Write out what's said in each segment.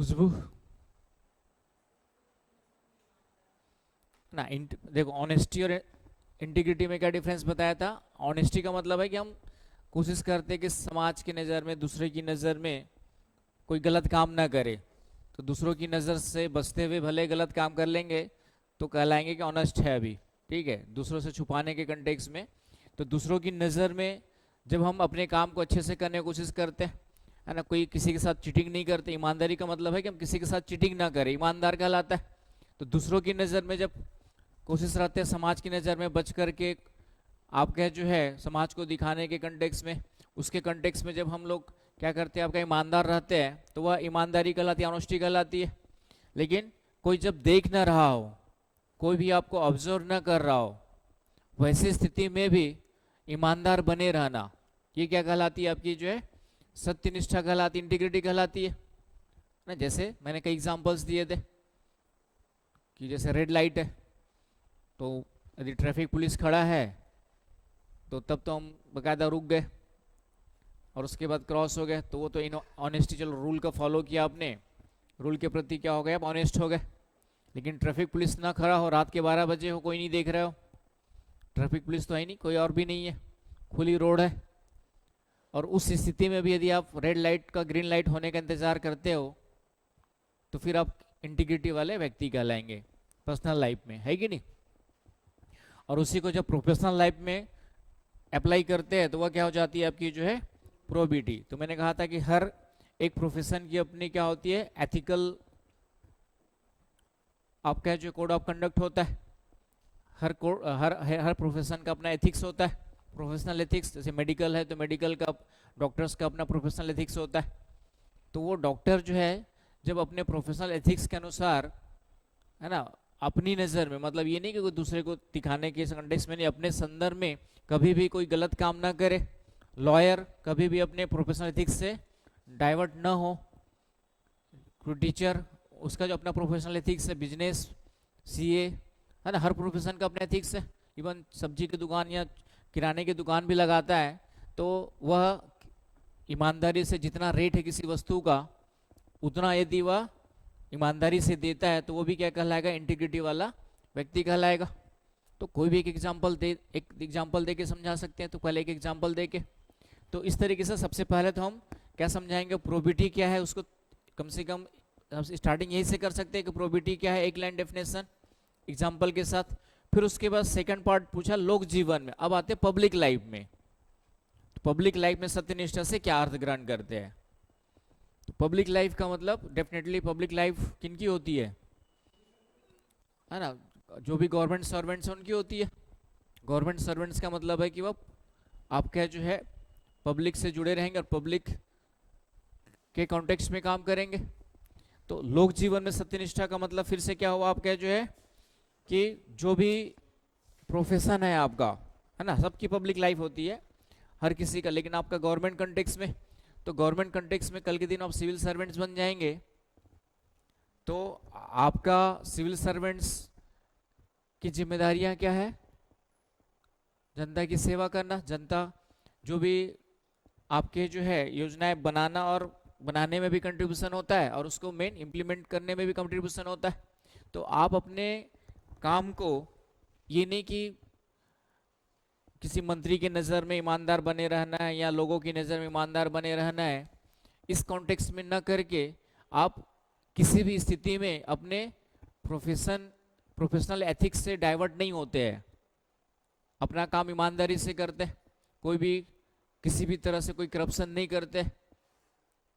खुशबू ना देखो, ऑनेस्टी और इंटीग्रिटी में क्या डिफरेंस बताया था। ऑनेस्टी का मतलब है कि हम कोशिश करते हैं कि समाज की नज़र में, दूसरे की नज़र में कोई गलत काम ना करे। तो दूसरों की नज़र से बचते हुए भले गलत काम कर लेंगे तो कहलाएंगे कि ऑनेस्ट है अभी। ठीक है, दूसरों से छुपाने के कंटेक्स में। तो दूसरों की नज़र में जब हम अपने काम को अच्छे से करने की कोशिश करते हैं, है ना, कोई किसी के साथ चीटिंग नहीं करते। ईमानदारी का मतलब है कि हम किसी के साथ चीटिंग ना करें, ईमानदार कहलाता है। तो दूसरों की नज़र में जब कोशिश रहते हैं समाज की नज़र में बच करके आपका जो है समाज को दिखाने के कंटेक्स में, उसके कंटेक्स में जब हम लोग क्या करते हैं, आपका ईमानदार रहते हैं तो वह ईमानदारी कहलाती है, ऑनेस्टी कहलाती है। लेकिन कोई जब देख ना रहा हो, कोई भी आपको ऑब्जर्व ना कर रहा हो, वैसी स्थिति में भी ईमानदार बने रहना, ये क्या कहलाती है, आपकी जो है सत्यनिष्ठा कहलाती, इंटीग्रिटी कहलाती है ना। जैसे मैंने कई एग्जांपल्स दिए थे कि जैसे रेड लाइट है, तो यदि ट्रैफिक पुलिस खड़ा है तो तब तो हम बकायदा रुक गए और उसके बाद क्रॉस हो गए, तो वो तो इन ऑनेस्टी, चलो रूल का फॉलो किया आपने, रूल के प्रति क्या हो गए, आप ऑनेस्ट हो गए। लेकिन ट्रैफिक पुलिस ना खड़ा हो, रात के 12 बजे हो, कोई नहीं देख रहे हो, ट्रैफिक पुलिस तो है नहीं, कोई और भी नहीं है, खुली रोड है, और उस स्थिति में भी यदि आप रेड लाइट का ग्रीन लाइट होने का इंतजार करते हो तो फिर आप इंटीग्रिटी वाले व्यक्ति कहलाएंगे पर्सनल लाइफ में, है कि नहीं। और उसी को जब प्रोफेशनल लाइफ में अप्लाई करते हैं तो वह क्या हो जाती है, आपकी जो है प्रोबिटी। तो मैंने कहा था कि हर एक प्रोफेशन की अपनी क्या होती है, एथिकल, आपका जो कोड ऑफ कंडक्ट होता है। हर कोड, हर प्रोफेशन का अपना एथिक्स होता है, प्रोफेशनल एथिक्स। जैसे मेडिकल है तो मेडिकल का, डॉक्टर्स का अपना प्रोफेशनल एथिक्स होता है। तो वो डॉक्टर जो है जब अपने प्रोफेशनल एथिक्स के अनुसार, है ना, अपनी नज़र में, मतलब ये नहीं कि कोई दूसरे को दिखाने के कंटेक्स्ट में नहीं, अपने संदर्भ में कभी भी कोई गलत काम ना करे। लॉयर कभी भी अपने प्रोफेशनल एथिक्स से डाइवर्ट ना हो। कोई टीचर, उसका जो अपना प्रोफेशनल एथिक्स है, बिजनेस, सीए, है ना, हर प्रोफेशन का अपना एथिक्स है। इवन सब्जी की दुकान या किराने की दुकान भी लगाता है तो वह ईमानदारी से जितना रेट है किसी वस्तु का, उतना यदि वह ईमानदारी से देता है तो वो भी क्या कहलाएगा, इंटीग्रिटी वाला व्यक्ति कहलाएगा। तो कोई भी एक एग्जाम्पल दे के समझा सकते हैं, तो पहले एक एग्जाम्पल दे के, तो इस तरीके से सबसे पहले तो हम क्या समझाएंगे, प्रोबिटी क्या है, उसको कम से कम हम स्टार्टिंग यही से कर सकते हैं कि प्रोबिटी क्या है, एक लाइन डेफिनेशन एग्जाम्पल के साथ। फिर उसके बाद सेकंड पार्ट पूछा लोक जीवन में। अब आते पब्लिक लाइफ में। तो पब्लिक लाइफ में सत्यनिष्ठा से क्या अर्थ ग्रहण करते हैं। तो पब्लिक लाइफ का मतलब डेफिनेटली पब्लिक लाइफ किनकी होती है ना, जो भी गवर्नमेंट सर्वेंट्स हैं उनकी होती है। गवर्नमेंट सर्वेंट्स का मतलब है कि वो आपका जो है पब्लिक से जुड़े रहेंगे और पब्लिक के कॉन्टेक्स्ट में काम करेंगे। तो लोक जीवन में सत्यनिष्ठा का मतलब फिर से क्या हुआ, आपका जो है कि जो भी प्रोफेशन है आपका, है ना, सबकी पब्लिक लाइफ होती है हर किसी का। लेकिन आपका गवर्नमेंट कंटेक्स में, तो गवर्नमेंट कंटेक्स में कल के दिन आप सिविल सर्वेंट्स बन जाएंगे तो आपका सिविल सर्वेंट्स की जिम्मेदारियां क्या है, जनता की सेवा करना। जनता जो भी आपके जो है योजनाएं बनाना, और बनाने में भी कंट्रीब्यूशन होता है और उसको मेन इम्प्लीमेंट करने में भी कंट्रीब्यूशन होता है। तो आप अपने काम को, ये नहीं कि किसी मंत्री की नज़र में ईमानदार बने रहना है या लोगों की नज़र में ईमानदार बने रहना है, इस कॉन्टेक्स्ट में न करके आप किसी भी स्थिति में अपने प्रोफेशनल एथिक्स से डाइवर्ट नहीं होते हैं, अपना काम ईमानदारी से करते हैं, कोई भी किसी भी तरह से कोई करप्शन नहीं करते,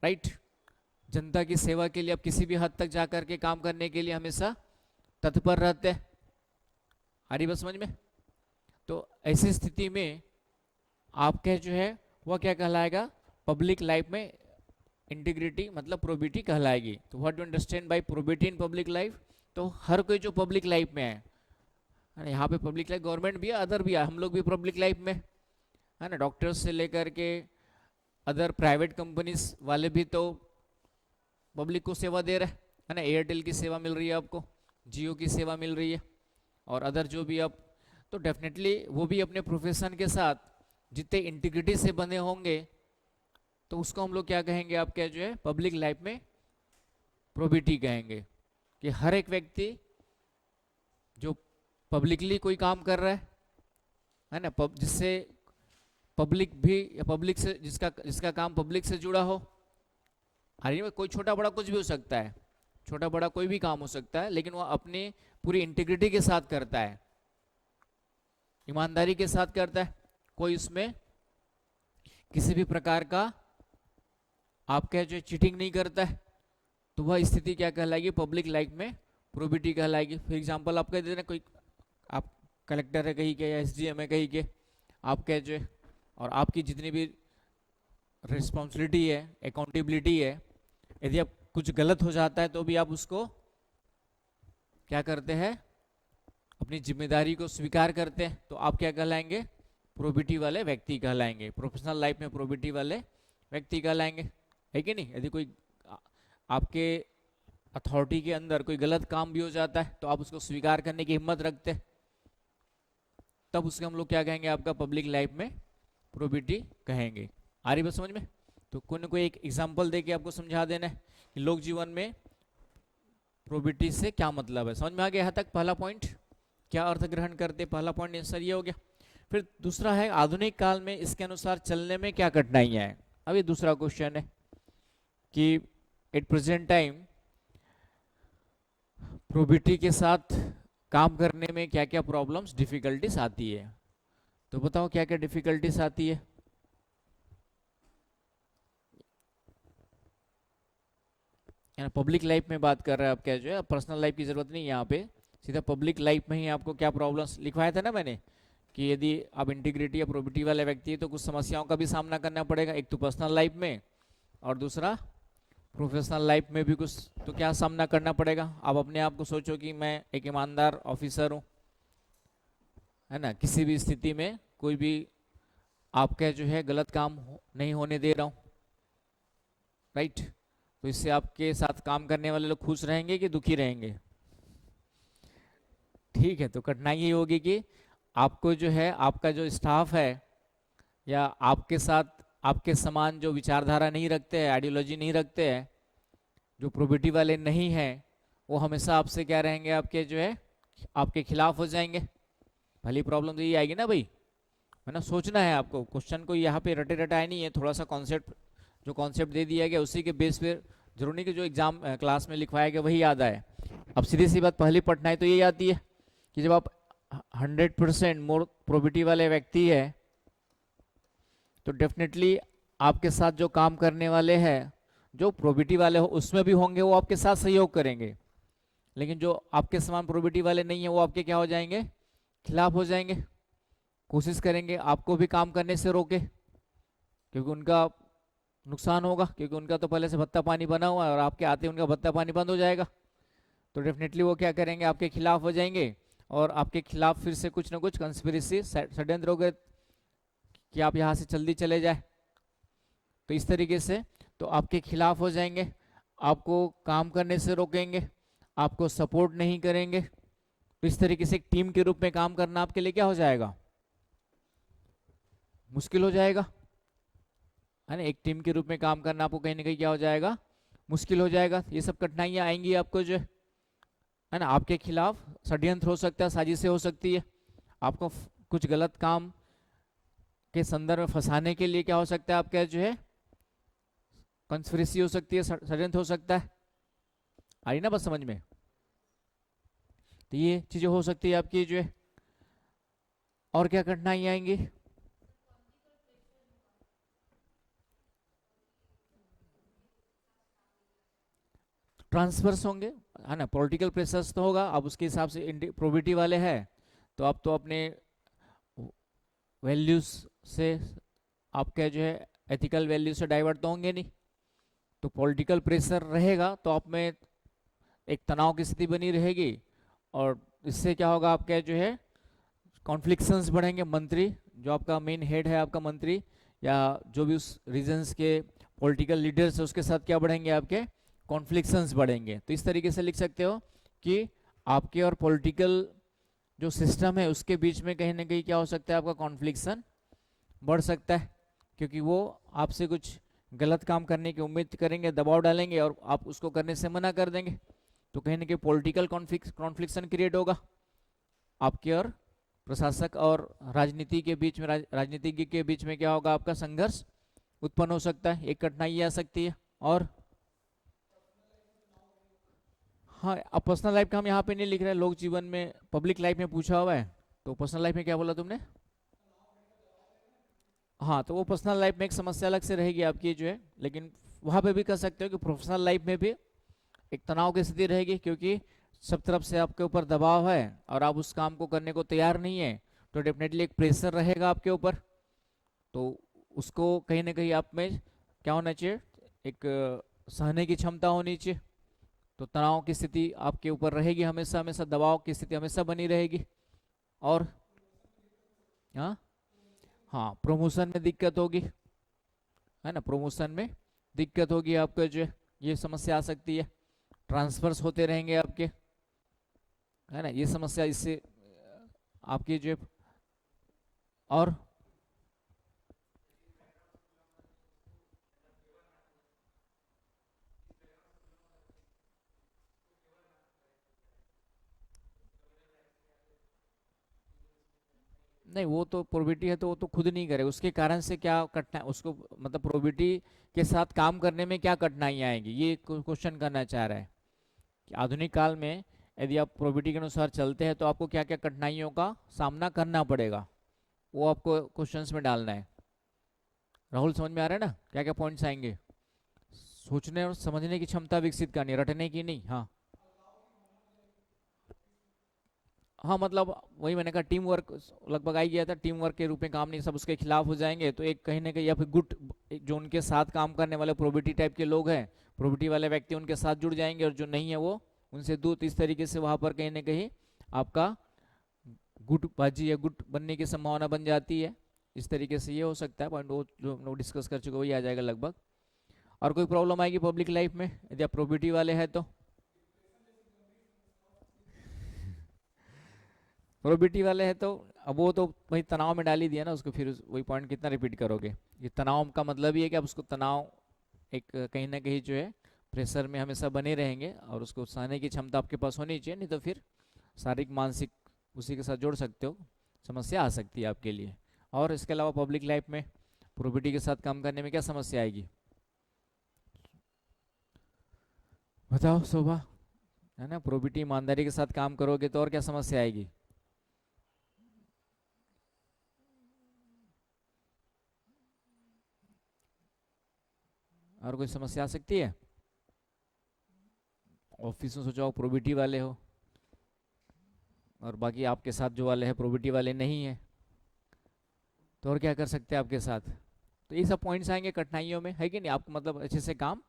राइट। जनता की सेवा के लिए आप किसी भी हद तक जाकर के काम करने के लिए हमेशा तत्पर रहते हैं। आ रही बात समझ में। तो ऐसी स्थिति में आपके जो है वह क्या कहलाएगा, पब्लिक लाइफ में इंटीग्रिटी मतलब प्रोबिटी कहलाएगी। तो what do understand by probity in public life. तो हर कोई जो पब्लिक लाइफ में है, यहाँ पे पब्लिक लाइफ गवर्नमेंट भी है, अदर भी है, हम लोग भी पब्लिक लाइफ में, है ना, डॉक्टर्स से लेकर के अदर प्राइवेट कंपनीज वाले भी तो पब्लिक को सेवा दे रहे हैं, है ना। एयरटेल की सेवा मिल रही है आपको, जियो की सेवा मिल रही है, और अदर जो भी आप, तो डेफिनेटली वो भी अपने प्रोफेशन के साथ जितने इंटीग्रिटी से बने होंगे तो उसको हम लोग क्या कहेंगे, आपके जो है पब्लिक लाइफ में प्रोबिटी कहेंगे कि हर एक व्यक्ति जो पब्लिकली कोई काम कर रहा है ना, जिससे पब्लिक भी, या पब्लिक से जिसका जिसका काम पब्लिक से जुड़ा हो। हाल ही में कोई छोटा बड़ा कुछ भी हो सकता है, छोटा बड़ा कोई भी काम हो सकता है, लेकिन वो अपनी पूरी इंटीग्रिटी के साथ करता है, ईमानदारी के साथ करता है, कोई उसमें किसी भी प्रकार का आपका जो चीटिंग नहीं करता है, तो वह स्थिति क्या कहलाएगी, पब्लिक लाइफ में प्रोबिटी कहलाएगी। फॉर एग्जांपल आप कह देते हैं कोई आप कलेक्टर है कहीं के या एसडीएम है कहीं के, आप कह जो, और आपकी जितनी भी रिस्पॉन्सिबिलिटी है, अकाउंटेबिलिटी है, यदि आप कुछ गलत हो जाता है तो भी आप उसको क्या करते हैं, अपनी जिम्मेदारी को स्वीकार करते हैं, तो आप क्या कहलाएंगे, प्रोबिटी वाले व्यक्ति कहलाएंगे, प्रोफेशनल लाइफ में प्रोबिटी वाले व्यक्ति कहलाएंगे, है कि नहीं। यदि कोई आपके अथॉरिटी के अंदर कोई गलत काम भी हो जाता है तो आप उसको स्वीकार करने की हिम्मत रखते हैं, तब उसके हम लोग क्या कहेंगे, आपका पब्लिक लाइफ में प्रोबिटी कहेंगे। आ रही बात समझ में। तो कोई ना कोई एक एग्जांपल देके आपको समझा देना है कि लोक जीवन में प्रोबिटी से क्या मतलब है। समझ में आ गया यहाँ तक पहला पॉइंट, क्या अर्थ ग्रहण करते, पहला पॉइंट आंसर ये हो गया। फिर दूसरा है आधुनिक काल में इसके अनुसार चलने में क्या कठिनाइयां हैं। अब ये दूसरा क्वेश्चन है कि एट प्रेजेंट टाइम प्रोबिटी के साथ काम करने में क्या क्या प्रॉब्लम्स डिफिकल्टीज आती है। तो बताओ क्या क्या डिफिकल्टीज आती है। पब्लिक लाइफ में बात कर रहे हैं आप, क्या जो है पर्सनल लाइफ की जरूरत नहीं, यहाँ पे सीधा पब्लिक लाइफ में ही आपको क्या प्रॉब्लम्स लिखवाया था ना मैंने, कि यदि आप इंटीग्रिटी या प्रोबिटी वाले व्यक्ति है तो कुछ समस्याओं का भी सामना करना पड़ेगा, एक तो पर्सनल लाइफ में और दूसरा प्रोफेशनल लाइफ में भी कुछ तो क्या सामना करना पड़ेगा। आप अपने आप को सोचो कि मैं एक ईमानदार ऑफिसर हूँ, है ना, किसी भी स्थिति में कोई भी आपका जो है गलत काम नहीं होने दे रहा हूँ, राइट। तो इससे आपके साथ काम करने वाले लोग खुश रहेंगे कि दुखी रहेंगे, ठीक है। तो कठिनाई ये होगी कि आपको जो है आपका जो स्टाफ है या आपके साथ आपके समान जो विचारधारा नहीं रखते हैं, आइडियोलॉजी नहीं रखते हैं, जो प्रोबिटी वाले नहीं हैं, वो हमेशा आपसे क्या रहेंगे, आपके जो है आपके खिलाफ हो जाएंगे। पहली प्रॉब्लम तो ये आएगी ना भाई, है ना। सोचना है आपको, क्वेश्चन को यहाँ पे रटे रटाए नहीं है, थोड़ा सा कॉन्सेप्ट, जो कॉन्सेप्ट दे दिया गया उसी के बेस पे, जरूरी नहीं कि जो एग्जाम क्लास में लिखवाया गया वही याद आए। अब सीधी सी बात, पहली कठिनाई तो यही आती है कि जब आप 100% मोर प्रोबिटी वाले व्यक्ति है तो डेफिनेटली आपके साथ जो काम करने वाले हैं जो प्रोबिटी वाले हो उसमें भी होंगे, वो आपके साथ सहयोग करेंगे, लेकिन जो आपके समान प्रोबिटी वाले नहीं है वो आपके क्या हो जाएंगे, खिलाफ हो जाएंगे, कोशिश करेंगे आपको भी काम करने से रोके, क्योंकि उनका नुकसान होगा, क्योंकि उनका तो पहले से भत्ता पानी बना हुआ है और आपके आते उनका भत्ता पानी बंद हो जाएगा। तो डेफिनेटली वो क्या करेंगे, आपके खिलाफ हो जाएंगे और आपके खिलाफ फिर से कुछ ना कुछ कंस्पिरेसी षड्यंत्र हो गए कि आप यहाँ से जल्दी चले जाए। तो इस तरीके से तो आपके खिलाफ हो जाएंगे, आपको काम करने से रोकेंगे, आपको सपोर्ट नहीं करेंगे। तो इस तरीके से एक टीम के रूप में काम करना आपके लिए क्या हो जाएगा, मुश्किल हो जाएगा, है ना। एक टीम के रूप में काम करना आपको कहीं ना कहीं क्या हो जाएगा, मुश्किल हो जाएगा। ये सब कठिनाइयां आएंगी आपको जो है ना, आपके खिलाफ षड्यंत्र हो सकता है, साजिशें हो सकती है, आपको कुछ गलत काम के संदर्भ में फंसाने के लिए क्या हो सकता है, आपका जो है कंस्पिरेसी हो सकती है, षड्यंत्र हो सकता है। आई ना बस समझ में। तो ये चीजें हो सकती है आपकी जो है। और क्या कठिनाइयां आएंगी, ट्रांसफर्स होंगे, है ना, पॉलिटिकल प्रेशर्स तो होगा। अब उसके हिसाब से प्रोबिटी वाले हैं तो आप तो अपने वैल्यूज से, आपके जो है एथिकल वैल्यूज से डाइवर्ट तो होंगे नहीं, तो पॉलिटिकल प्रेशर रहेगा तो आप में एक तनाव की स्थिति बनी रहेगी और इससे क्या होगा, आपका जो है कॉन्फ्लिक्शंस बढ़ेंगे। मंत्री जो आपका मेन हेड है, आपका मंत्री या जो भी उस रीजन्स के पॉलिटिकल लीडर्स है उसके साथ क्या बढ़ेंगे, आपके कॉन्फ्लिक्शंस बढ़ेंगे। तो इस तरीके से लिख सकते हो कि आपके और पॉलिटिकल जो सिस्टम है उसके बीच में कहीं ना कहीं क्या हो सकता है, आपका कॉन्फ्लिक्शन बढ़ सकता है, क्योंकि वो आपसे कुछ गलत काम करने की उम्मीद करेंगे, दबाव डालेंगे और आप उसको करने से मना कर देंगे, तो कहीं ना कहीं पॉलिटिकल कॉन्फ्लिक्शन क्रिएट होगा आपके और प्रशासक और राजनीति के बीच में, राजनीतिज्ञ के बीच में क्या होगा, आपका संघर्ष उत्पन्न हो सकता है, एक कठिनाई आ सकती है। और हाँ, अब पर्सनल लाइफ का हम यहाँ पे नहीं लिख रहे हैं, लोक जीवन में, पब्लिक लाइफ में पूछा हुआ है, तो पर्सनल लाइफ में क्या बोला तुमने? हाँ, तो वो पर्सनल लाइफ में एक समस्या अलग से रहेगी आपकी जो है, लेकिन वहाँ पे भी कर सकते हो कि प्रोफेशनल लाइफ में भी एक तनाव की स्थिति रहेगी, क्योंकि सब तरफ से आपके ऊपर दबाव है और आप उस काम को करने को तैयार नहीं है, तो डेफिनेटली एक प्रेशर रहेगा आपके ऊपर। तो उसको कहीं ना कहीं आप में क्या होना चाहिए, एक सहने की क्षमता होनी चाहिए। तो तनाव की स्थिति आपके ऊपर रहेगी हमेशा, हमेशा दबाव की स्थिति हमेशा बनी रहेगी। और हाँ, हाँ, प्रमोशन में दिक्कत होगी, है ना, प्रमोशन में दिक्कत होगी आपको जो है, ये समस्या आ सकती है। ट्रांसफर्स होते रहेंगे आपके, है ना, ये समस्या इससे आपकी जो है। और नहीं, वो तो प्रोबिटी है तो वो तो खुद नहीं करे, उसके कारण से क्या कठिनाई उसको, मतलब प्रोबिटी के साथ काम करने में क्या कठिनाइयाँ आएंगी, ये क्वेश्चन करना चाह रहा है कि आधुनिक काल में यदि आप प्रोबिटी के अनुसार चलते हैं तो आपको क्या क्या कठिनाइयों का सामना करना पड़ेगा, वो आपको क्वेश्चंस में डालना है। राहुल, समझ में आ रहा है ना क्या क्या पॉइंट्स आएंगे? सोचने और समझने की क्षमता विकसित करनी, रटने की नहीं। हाँ, हाँ, मतलब वही मैंने कहा, टीम वर्क लगभग आ ही गया था, टीम वर्क के रूप में काम नहीं, सब उसके खिलाफ हो जाएंगे, तो एक कहीं ना कहीं, या फिर गुट, जो उनके साथ काम करने वाले प्रोबिटी टाइप के लोग हैं, प्रोबिटी वाले व्यक्ति उनके साथ जुड़ जाएंगे, और जो नहीं है वो उनसे दूर, इस तरीके से वहां पर कहीं ना कहीं आपका गुटबाजी या गुट बनने की संभावना बन जाती है। इस तरीके से ये हो सकता है, पॉइंट वो जो हम लोग डिस्कस कर चुके वही आ जाएगा लगभग। और कोई प्रॉब्लम आएगी पब्लिक लाइफ में यदि आप प्रोबिटी वाले हैं तो? प्रोबिटी वाले हैं तो अब वो तो वही तनाव में डाल ही दिया ना उसको, फिर वही पॉइंट कितना रिपीट करोगे? ये तनाव का मतलब ही है कि आप उसको तनाव, एक कहीं ना कहीं जो है प्रेशर में हमेशा बने रहेंगे, और उसको सहने की क्षमता आपके पास होनी चाहिए, नहीं तो फिर शारीरिक मानसिक उसी के साथ जोड़ सकते हो, समस्या आ सकती है आपके लिए। और इसके अलावा पब्लिक लाइफ में प्रोबिटी के साथ काम करने में क्या समस्या आएगी, बताओ शोभा? है ना, प्रोबिटी ईमानदारी के साथ काम करोगे तो और क्या समस्या आएगी? और कोई समस्या आ सकती है? ऑफिस में सोचो प्रोबिटी वाले हो, और बाकी आपके साथ जो वाले हैं प्रोबिटी वाले नहीं है, तो और क्या कर सकते हैं आपके साथ? तो ये सब पॉइंट्स आएंगे कठिनाइयों में, है कि नहीं, आप मतलब अच्छे से काम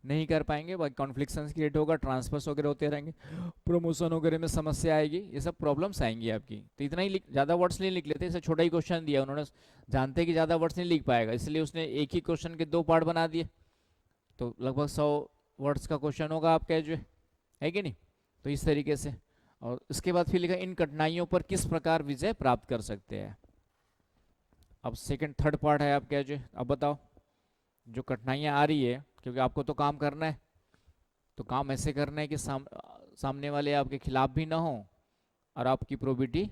नहीं कर पाएंगे, बाकी कॉन्फ्लिक्शन क्रिएट होगा, ट्रांसफर्स वगैरह होते रहेंगे, प्रमोशन वगैरह में समस्या आएगी, ये सब प्रॉब्लम्स आएंगी आपकी। तो इतना ही लिख, ज़्यादा वर्ड्स नहीं लिख लेते, इसे छोटा ही क्वेश्चन दिया उन्होंने, जानते कि ज़्यादा वर्ड्स नहीं लिख पाएगा, इसलिए उसने एक ही क्वेश्चन के दो पार्ट बना दिए, तो लगभग 100 वर्ड्स का क्वेश्चन होगा आपका जो है कि नहीं? तो इस तरीके से, और इसके बाद फिर लिखा, इन कठिनाइयों पर किस प्रकार विजय प्राप्त कर सकते हैं। अब सेकंड थर्ड पार्ट है आपका जो, अब बताओ, जो कठिनाइयाँ आ रही है, क्योंकि आपको तो काम करना है, तो काम ऐसे करना है कि सामने वाले आपके खिलाफ भी ना हो, और आपकी प्रोबिटी,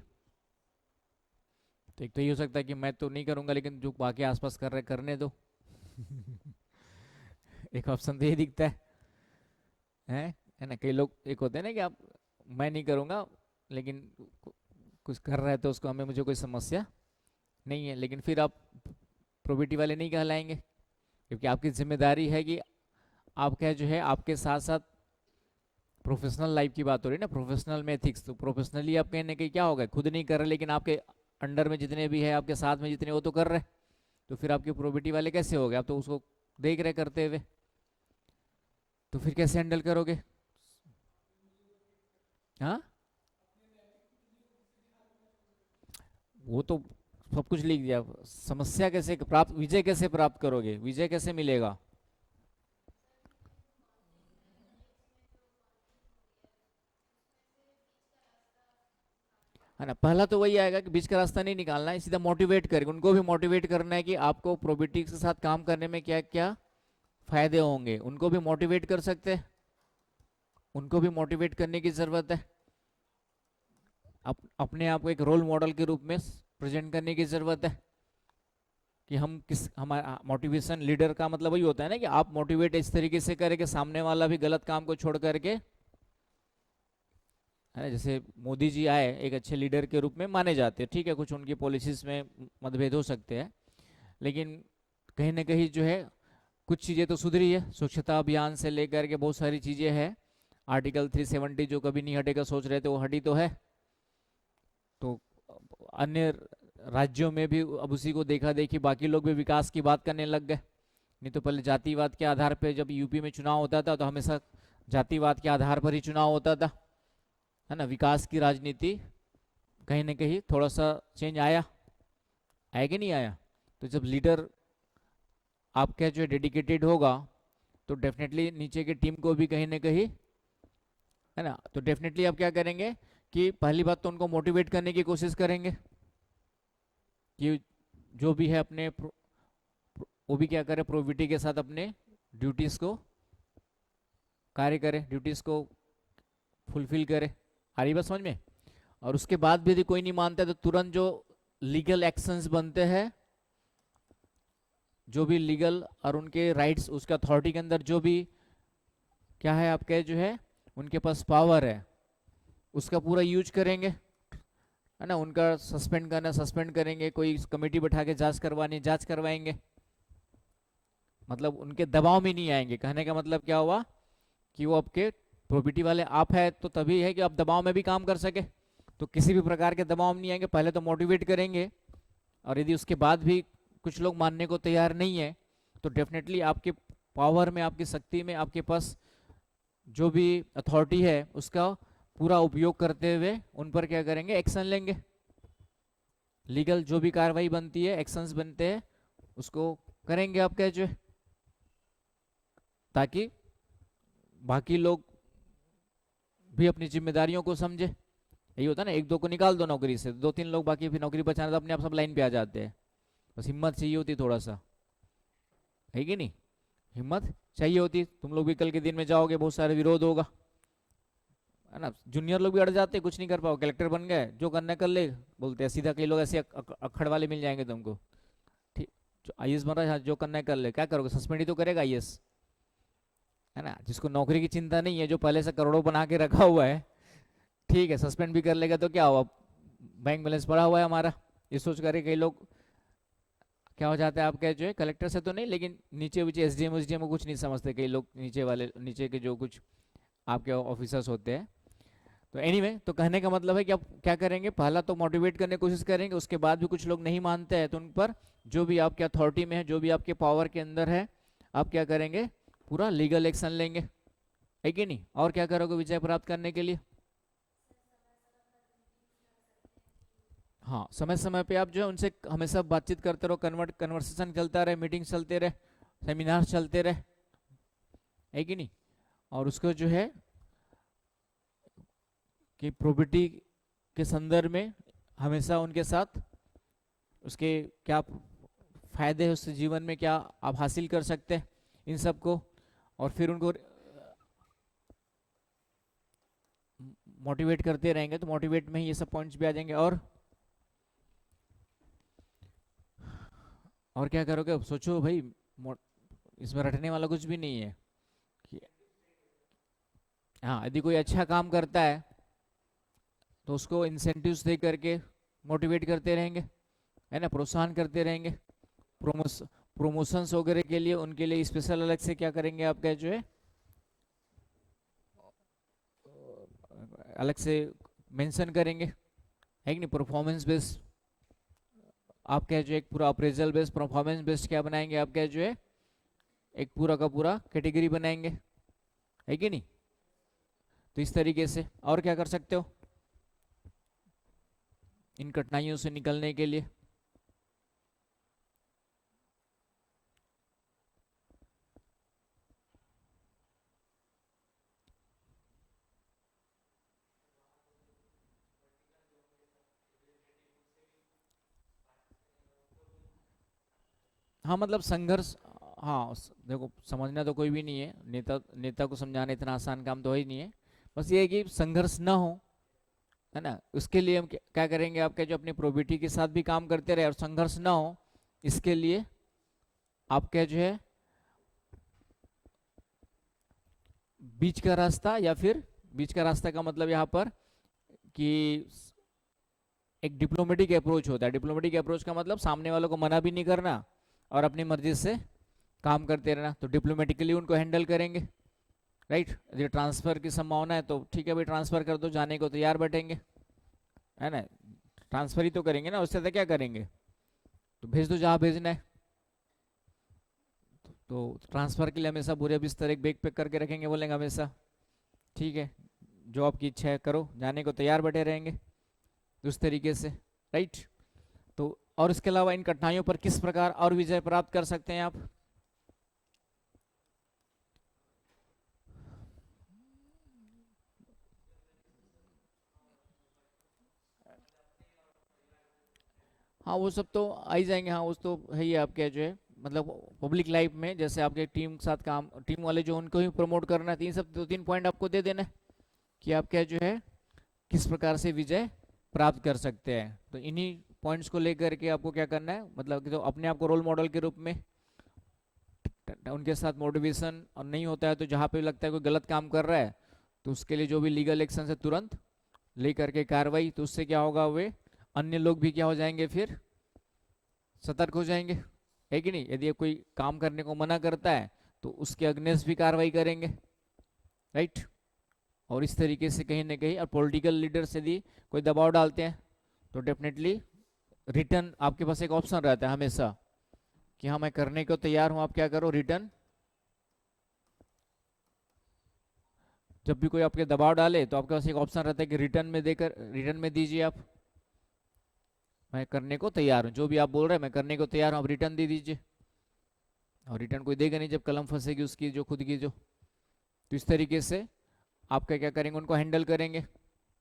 तो एक तो ये हो सकता है कि मैं तो नहीं करूंगा लेकिन जो बाकी आसपास कर रहे करने दो। एक ऑप्शन तो ये दिखता है ना, कई लोग एक होते हैं ना कि आप, मैं नहीं करूंगा लेकिन कुछ कर रहा है तो उसको, हमें मुझे कोई समस्या नहीं है, लेकिन फिर आप प्रोबिटी वाले नहीं कहलाएंगे, क्योंकि आपकी जिम्मेदारी है कि आपका जो है आपके साथ साथ प्रोफेशनल लाइफ की बात हो रही है ना, प्रोफेशनल में एथिक्स, तो प्रोफेशनली आप कहीं ना कहीं क्या होगा, खुद नहीं कर रहे लेकिन आपके अंडर में जितने भी है, आपके साथ में जितने, वो तो कर रहे, तो फिर आपके प्रोबिटी वाले कैसे हो गए, आप तो उसको देख रहे करते हुए, तो फिर कैसे हैंडल करोगे? हाँ, वो तो सब कुछ लिख दिया, समस्या कैसे प्राप्त, विजय कैसे प्राप्त करोगे, विजय कैसे मिलेगा? है ना, पहला तो वही आएगा कि बीच का रास्ता नहीं निकालना है, सीधा मोटिवेट करेंगे, उनको भी मोटिवेट करना है कि आपको प्रोबिटी के साथ काम करने में क्या क्या फायदे होंगे उनको भी मोटिवेट कर सकते हैं, उनको भी मोटिवेट करने की ज़रूरत है। अपने आप को एक रोल मॉडल के रूप में प्रेजेंट करने की ज़रूरत है कि हम किस, हमारा मोटिवेशन लीडर का मतलब वही होता है ना कि आप मोटिवेट इस तरीके से करें कि सामने वाला भी गलत काम को छोड़ करके, है ना, जैसे मोदी जी आए एक अच्छे लीडर के रूप में माने जाते हैं, ठीक है, कुछ उनकी पॉलिसीज में मतभेद हो सकते हैं, लेकिन कहीं ना कहीं जो है कुछ चीज़ें तो सुधरी है, स्वच्छता अभियान से लेकर के बहुत सारी चीज़ें हैं। आर्टिकल 370 जो कभी नहीं हटेगा सोच रहे थे वो हटी तो है। तो अन्य राज्यों में भी अब उसी को देखा देखी बाकी लोग भी विकास की बात करने लग गए। नहीं तो पहले जातिवाद के आधार पे जब यूपी में चुनाव होता था तो हमेशा जातिवाद के आधार पर ही चुनाव होता था, है ना। विकास की राजनीति कहीं ना कहीं थोड़ा सा चेंज आया, आया कि नहीं आया। तो जब लीडर आपका जो डेडिकेटेड होगा तो डेफिनेटली नीचे की टीम को भी कहीं ना कहीं, है ना, तो डेफिनेटली आप क्या करेंगे कि पहली बात तो उनको मोटिवेट करने की कोशिश करेंगे कि जो भी है अपने वो भी क्या करे, प्रोबिटी के साथ अपने ड्यूटीज को कार्य करे, ड्यूटीज को फुलफिल करे। आ रही बात समझ में। और उसके बाद भी यदि कोई नहीं मानता तो तुरंत जो लीगल एक्शंस बनते हैं, जो भी लीगल और उनके राइट्स उसके अथॉरिटी के अंदर जो भी क्या है आपके जो है उनके पास पावर है उसका पूरा यूज करेंगे, है ना। उनका सस्पेंड करना सस्पेंड करेंगे, कोई कमेटी बैठा के जांच करवानी जांच करवाएंगे, मतलब उनके दबाव में नहीं आएंगे। कहने का मतलब क्या हुआ कि वो आपके प्रॉपर्टी वाले आप है तो तभी है कि आप दबाव में भी काम कर सके, तो किसी भी प्रकार के दबाव में नहीं आएंगे, पहले तो मोटिवेट करेंगे। और यदि उसके बाद भी कुछ लोग मानने को तैयार नहीं है तो डेफिनेटली आपके पावर में, आपकी शक्ति में, आपके पास जो भी अथॉरिटी है उसका पूरा उपयोग करते हुए उन पर क्या करेंगे, एक्शन लेंगे। लीगल जो भी कार्रवाई बनती है, एक्शंस बनते हैं, उसको करेंगे आप क्या जो है, ताकि बाकी लोग भी अपनी जिम्मेदारियों को समझे। यही होता है ना, एक दो को निकाल दो नौकरी से, दो तीन लोग बाकी फिर नौकरी बचाने तो अपने आप सब लाइन पे आ जाते हैं। बस हिम्मत चाहिए होती थोड़ा सा, है कि नहीं, हिम्मत चाहिए होती। तुम लोग भी कल के दिन में जाओगे बहुत सारे विरोध होगा, है ना। जूनियर लोग भी अड़ जाते, कुछ नहीं कर पाओ, कलेक्टर बन गए जो करना कर ले बोलते हैं सीधा। कई लोग ऐसे अखड़ वाले मिल जाएंगे तुमको, ठीक, जो आईएएस बन रहा है, हाँ, जो करना है कर ले, क्या करोगे, सस्पेंड ही तो करेगा आईएएस, है ना। जिसको नौकरी की चिंता नहीं है, जो पहले से करोड़ों बना के रखा हुआ है, ठीक है, सस्पेंड भी कर लेगा तो क्या हुआ, बैंक बैलेंस पड़ा हुआ है हमारा। ये सोच कर कई लोग क्या हो जाता है आपके जो है, कलेक्टर से तो नहीं लेकिन नीचे नीचे एसडीएम एसडीएम को कुछ नहीं समझते कई लोग, नीचे वाले नीचे के जो कुछ आपके ऑफिसर्स होते हैं। तो एनीवे तो कहने का मतलब है कि आप क्या करेंगे, पहला तो मोटिवेट करने की कोशिश करेंगे, उसके बाद भी कुछ लोग नहीं मानते हैं तो उन पर जो भी आपके अथॉरिटी में है, जो भी आपके पावर के अंदर है, आप क्या करेंगे, पूरा लीगल एक्शन लेंगे, है कि नहीं। और क्या करोगे विजय प्राप्त करने के लिए। हाँ, समय समय पे आप जो है उनसे हमेशा बातचीत करते रहो, कन्वर्सेशन चलता रहे, मीटिंग चलते रहे, सेमिनार चलते रहे, है कि नहीं। और उसको जो है कि प्रॉपर्टी के संदर्भ में हमेशा उनके साथ उसके क्या फायदे हैं, उससे जीवन में क्या आप हासिल कर सकते हैं इन सब को, और फिर उनको मोटिवेट करते रहेंगे तो मोटिवेट में ही ये सब पॉइंट्स भी आ जाएंगे। और क्या करोगे, अब सोचो भाई, इसमें रटने वाला कुछ भी नहीं है कि हाँ, यदि कोई अच्छा काम करता है तो उसको इंसेंटिव्स दे करके मोटिवेट करते रहेंगे, है ना, प्रोत्साहन करते रहेंगे। प्रोमोस प्रमोशंस वगैरह के लिए उनके लिए स्पेशल अलग से क्या करेंगे आपका जो है, अलग से मेंशन करेंगे, है कि नहीं। परफॉर्मेंस बेस्ड आपका जो एक पूरा अप्रेजल बेस्ड परफॉर्मेंस बेस्ड क्या बनाएंगे आपका जो है, एक पूरा का पूरा कैटेगरी बनाएंगे, है कि नहीं। तो इस तरीके से और क्या कर सकते हो इन कठिनाइयों से निकलने के लिए। हाँ, मतलब संघर्ष, हाँ देखो, समझना तो कोई भी नहीं है, नेता नेता को समझाना इतना आसान काम तो है ही नहीं है। बस ये है कि संघर्ष ना हो, है ना, उसके लिए हम क्या करेंगे, आपके जो अपनी प्रोबिटी के साथ भी काम करते रहे और संघर्ष ना हो, इसके लिए आपका जो है बीच का रास्ता, या फिर बीच का रास्ता का मतलब यहाँ पर कि एक डिप्लोमेटिक अप्रोच होता है। डिप्लोमेटिक अप्रोच का मतलब सामने वालों को मना भी नहीं करना और अपनी मर्जी से काम करते रहना, तो डिप्लोमेटिकली उनको हैंडल करेंगे, राइट। यदि ट्रांसफर की संभावना है तो ठीक है भाई, ट्रांसफर कर दो, जाने को तैयार बैठेंगे, है ना, ट्रांसफर ही तो करेंगे ना, उससे तो क्या करेंगे, तो भेज दो जहाँ भेजना है। तो ट्रांसफर के लिए हमेशा बुरे बिस्तर एक बैग पैक करके रखेंगे, बोलेंगे हमेशा ठीक है, जो आपकी इच्छा है करो, जाने को तैयार बैठे रहेंगे उस तरीके से, राइट। तो और इसके अलावा इन कठिनाइयों पर किस प्रकार और विजय प्राप्त कर सकते हैं आप? हाँ वो सब तो आ ही जाएंगे, हाँ वो तो है ही आपके जो है, मतलब पब्लिक लाइफ में जैसे आपके टीम के साथ काम, टीम वाले जो उनको ही प्रमोट करना है, तीन सब दो तीन पॉइंट आपको दे देना है कि आप क्या जो है किस प्रकार से विजय प्राप्त कर सकते हैं। तो इन्हीं पॉइंट्स को लेकर के आपको क्या करना है, मतलब कि तो अपने आप को रोल मॉडल के रूप में उनके साथ मोटिवेशन, और नहीं होता है तो जहाँ पे लगता है कोई गलत काम कर रहा है तो उसके लिए जो भी लीगल एक्शन है तुरंत ले करके कार्रवाई, तो उससे क्या होगा, वे अन्य लोग भी क्या हो जाएंगे, फिर सतर्क हो जाएंगे, है कि नहीं। यदि कोई काम करने को मना करता है तो उसके अगेंस्ट भी कार्रवाई करेंगे, राइट। और इस तरीके से कहीं ना कहीं, और पॉलिटिकल लीडर्स यदि कोई दबाव डालते हैं तो डेफिनेटली रिटर्न आपके पास एक ऑप्शन रहता है हमेशा कि हाँ मैं करने को तैयार हूं, आप क्या करो, रिटर्न। जब भी कोई आपके दबाव डाले तो आपके पास एक ऑप्शन रहता है कि रिटर्न में देकर, रिटर्न में दीजिए आप, मैं करने को तैयार हूँ, जो भी आप बोल रहे हैं मैं करने को तैयार हूँ, आप रिटर्न दे दीजिए। और रिटर्न कोई देगा नहीं जब कलम फंसेगी उसकी, जो खुद की जो। तो इस तरीके से आप क्या क्या करेंगे, उनको हैंडल करेंगे।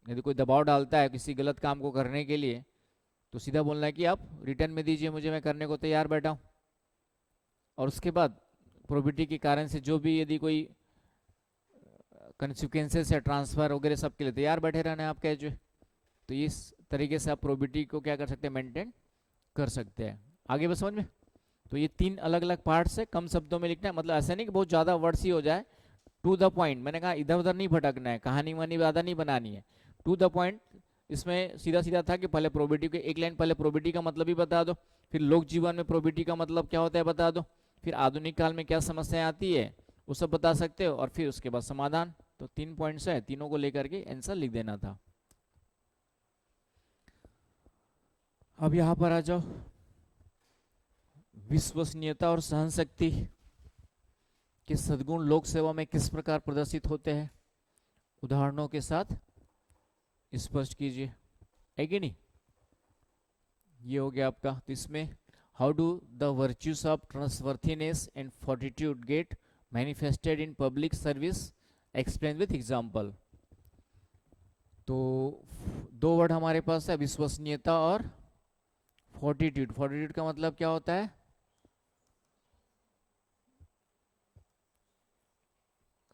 यदि कोई दबाव डालता है किसी गलत काम को करने के लिए तो सीधा बोलना है कि आप रिटर्न में दीजिए मुझे, मैं करने को तैयार बैठा हूँ। और उसके बाद प्रोबिटी के कारण से जो भी यदि कोई कंसिक्वेंसेस है, ट्रांसफर वगैरह, सबके लिए तैयार बैठे रहना है आपका जो। तो इस तरीके से आप प्रोबिटी को क्या कर सकते हैं, मेंटेन कर सकते हैं। आगे बस समझ में। तो ये तीन अलग अलग पार्ट्स है, कम शब्दों में लिखना है, मतलब ऐसा नहीं कि बहुत ज़्यादा वर्ड्स ही हो जाए, टू द पॉइंट। मैंने कहा इधर उधर नहीं भटकना है, कहानी वानी ज़्यादा नहीं बनानी है, टू द पॉइंट। इसमें सीधा सीधा था कि पहले प्रोबिटी के एक लाइन पहले प्रोबिटी का मतलब ही बता दो, फिर लोक जीवन में प्रोबिटी का मतलब क्या होता है बता दो, फिर आधुनिक काल में क्या समस्याएं आती है वो सब बता सकते हो, और फिर उसके बाद समाधान। तो तीन पॉइंट्स है, तीनों को लेकर के आंसर लिख देना था। अब यहाँ पर आ जाओ, विश्वसनीयता और सहनशक्ति के सद्गुण लोक सेवा में किस प्रकार प्रदर्शित होते हैं, उदाहरणों के साथ स्पष्ट कीजिए, है कि नहीं। ये हो गया आपका। तो इसमें how do the virtues of trustworthiness and fortitude get manifested in public service, explain with example. तो दो वर्ड हमारे पास है, विश्वसनीयता और फोर्टिट्यूड। फोर्टिट्यूड का मतलब क्या होता है,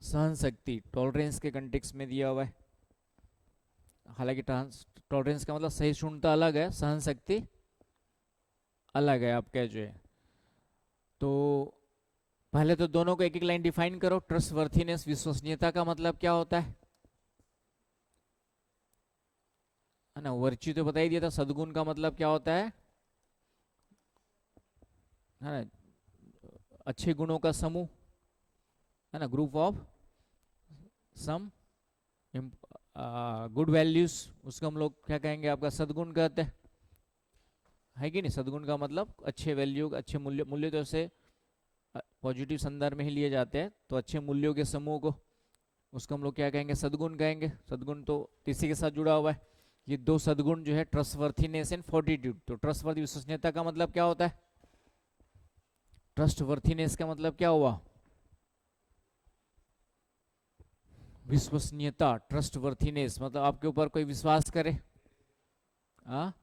सहन शक्ति, टॉलरेंस के कंटेक्स में दिया हुआ है। हालांकि टॉलरेंस का मतलब सहिष्णुता अलग है, सहन शक्ति अलग है आपका जो है। तो पहले तो दोनों को एक एक लाइन डिफाइन करो। ट्रस्टवर्थीनेस, विश्वसनीयता का मतलब क्या होता है ना। वर्च्यू तो बता ही दिया था। सद्गुण का मतलब क्या होता है ना, अच्छे गुणों का समूह, है ना, group of some good values, उसको हम लोग क्या कहेंगे, आपका सद्गुण कहते हैं, है कि नहीं। सद्गुण का मतलब अच्छे वैल्यू, अच्छे मूल्य, मूल्य तो ऐसे पॉजिटिव संदर्भ में ही लिए जाते हैं, तो अच्छे मूल्यों के समूह को, उसको हम लोग क्या कहेंगे, सद्गुण कहेंगे। सद्गुण तो इसी के साथ जुड़ा हुआ है। ये दो सद्गुण जो है, ट्रस्टवर्थीनेस एंड फोर्टिट्यूड। तो ट्रस्टवर्दी, विश्वसनीयता का मतलब क्या होता है, ट्रस्टवर्थीनेस का मतलब क्या हुआ, विश्वसनीयता। ट्रस्टवर्थीनेस मतलब आपके ऊपर कोई विश्वास करे, हाँ,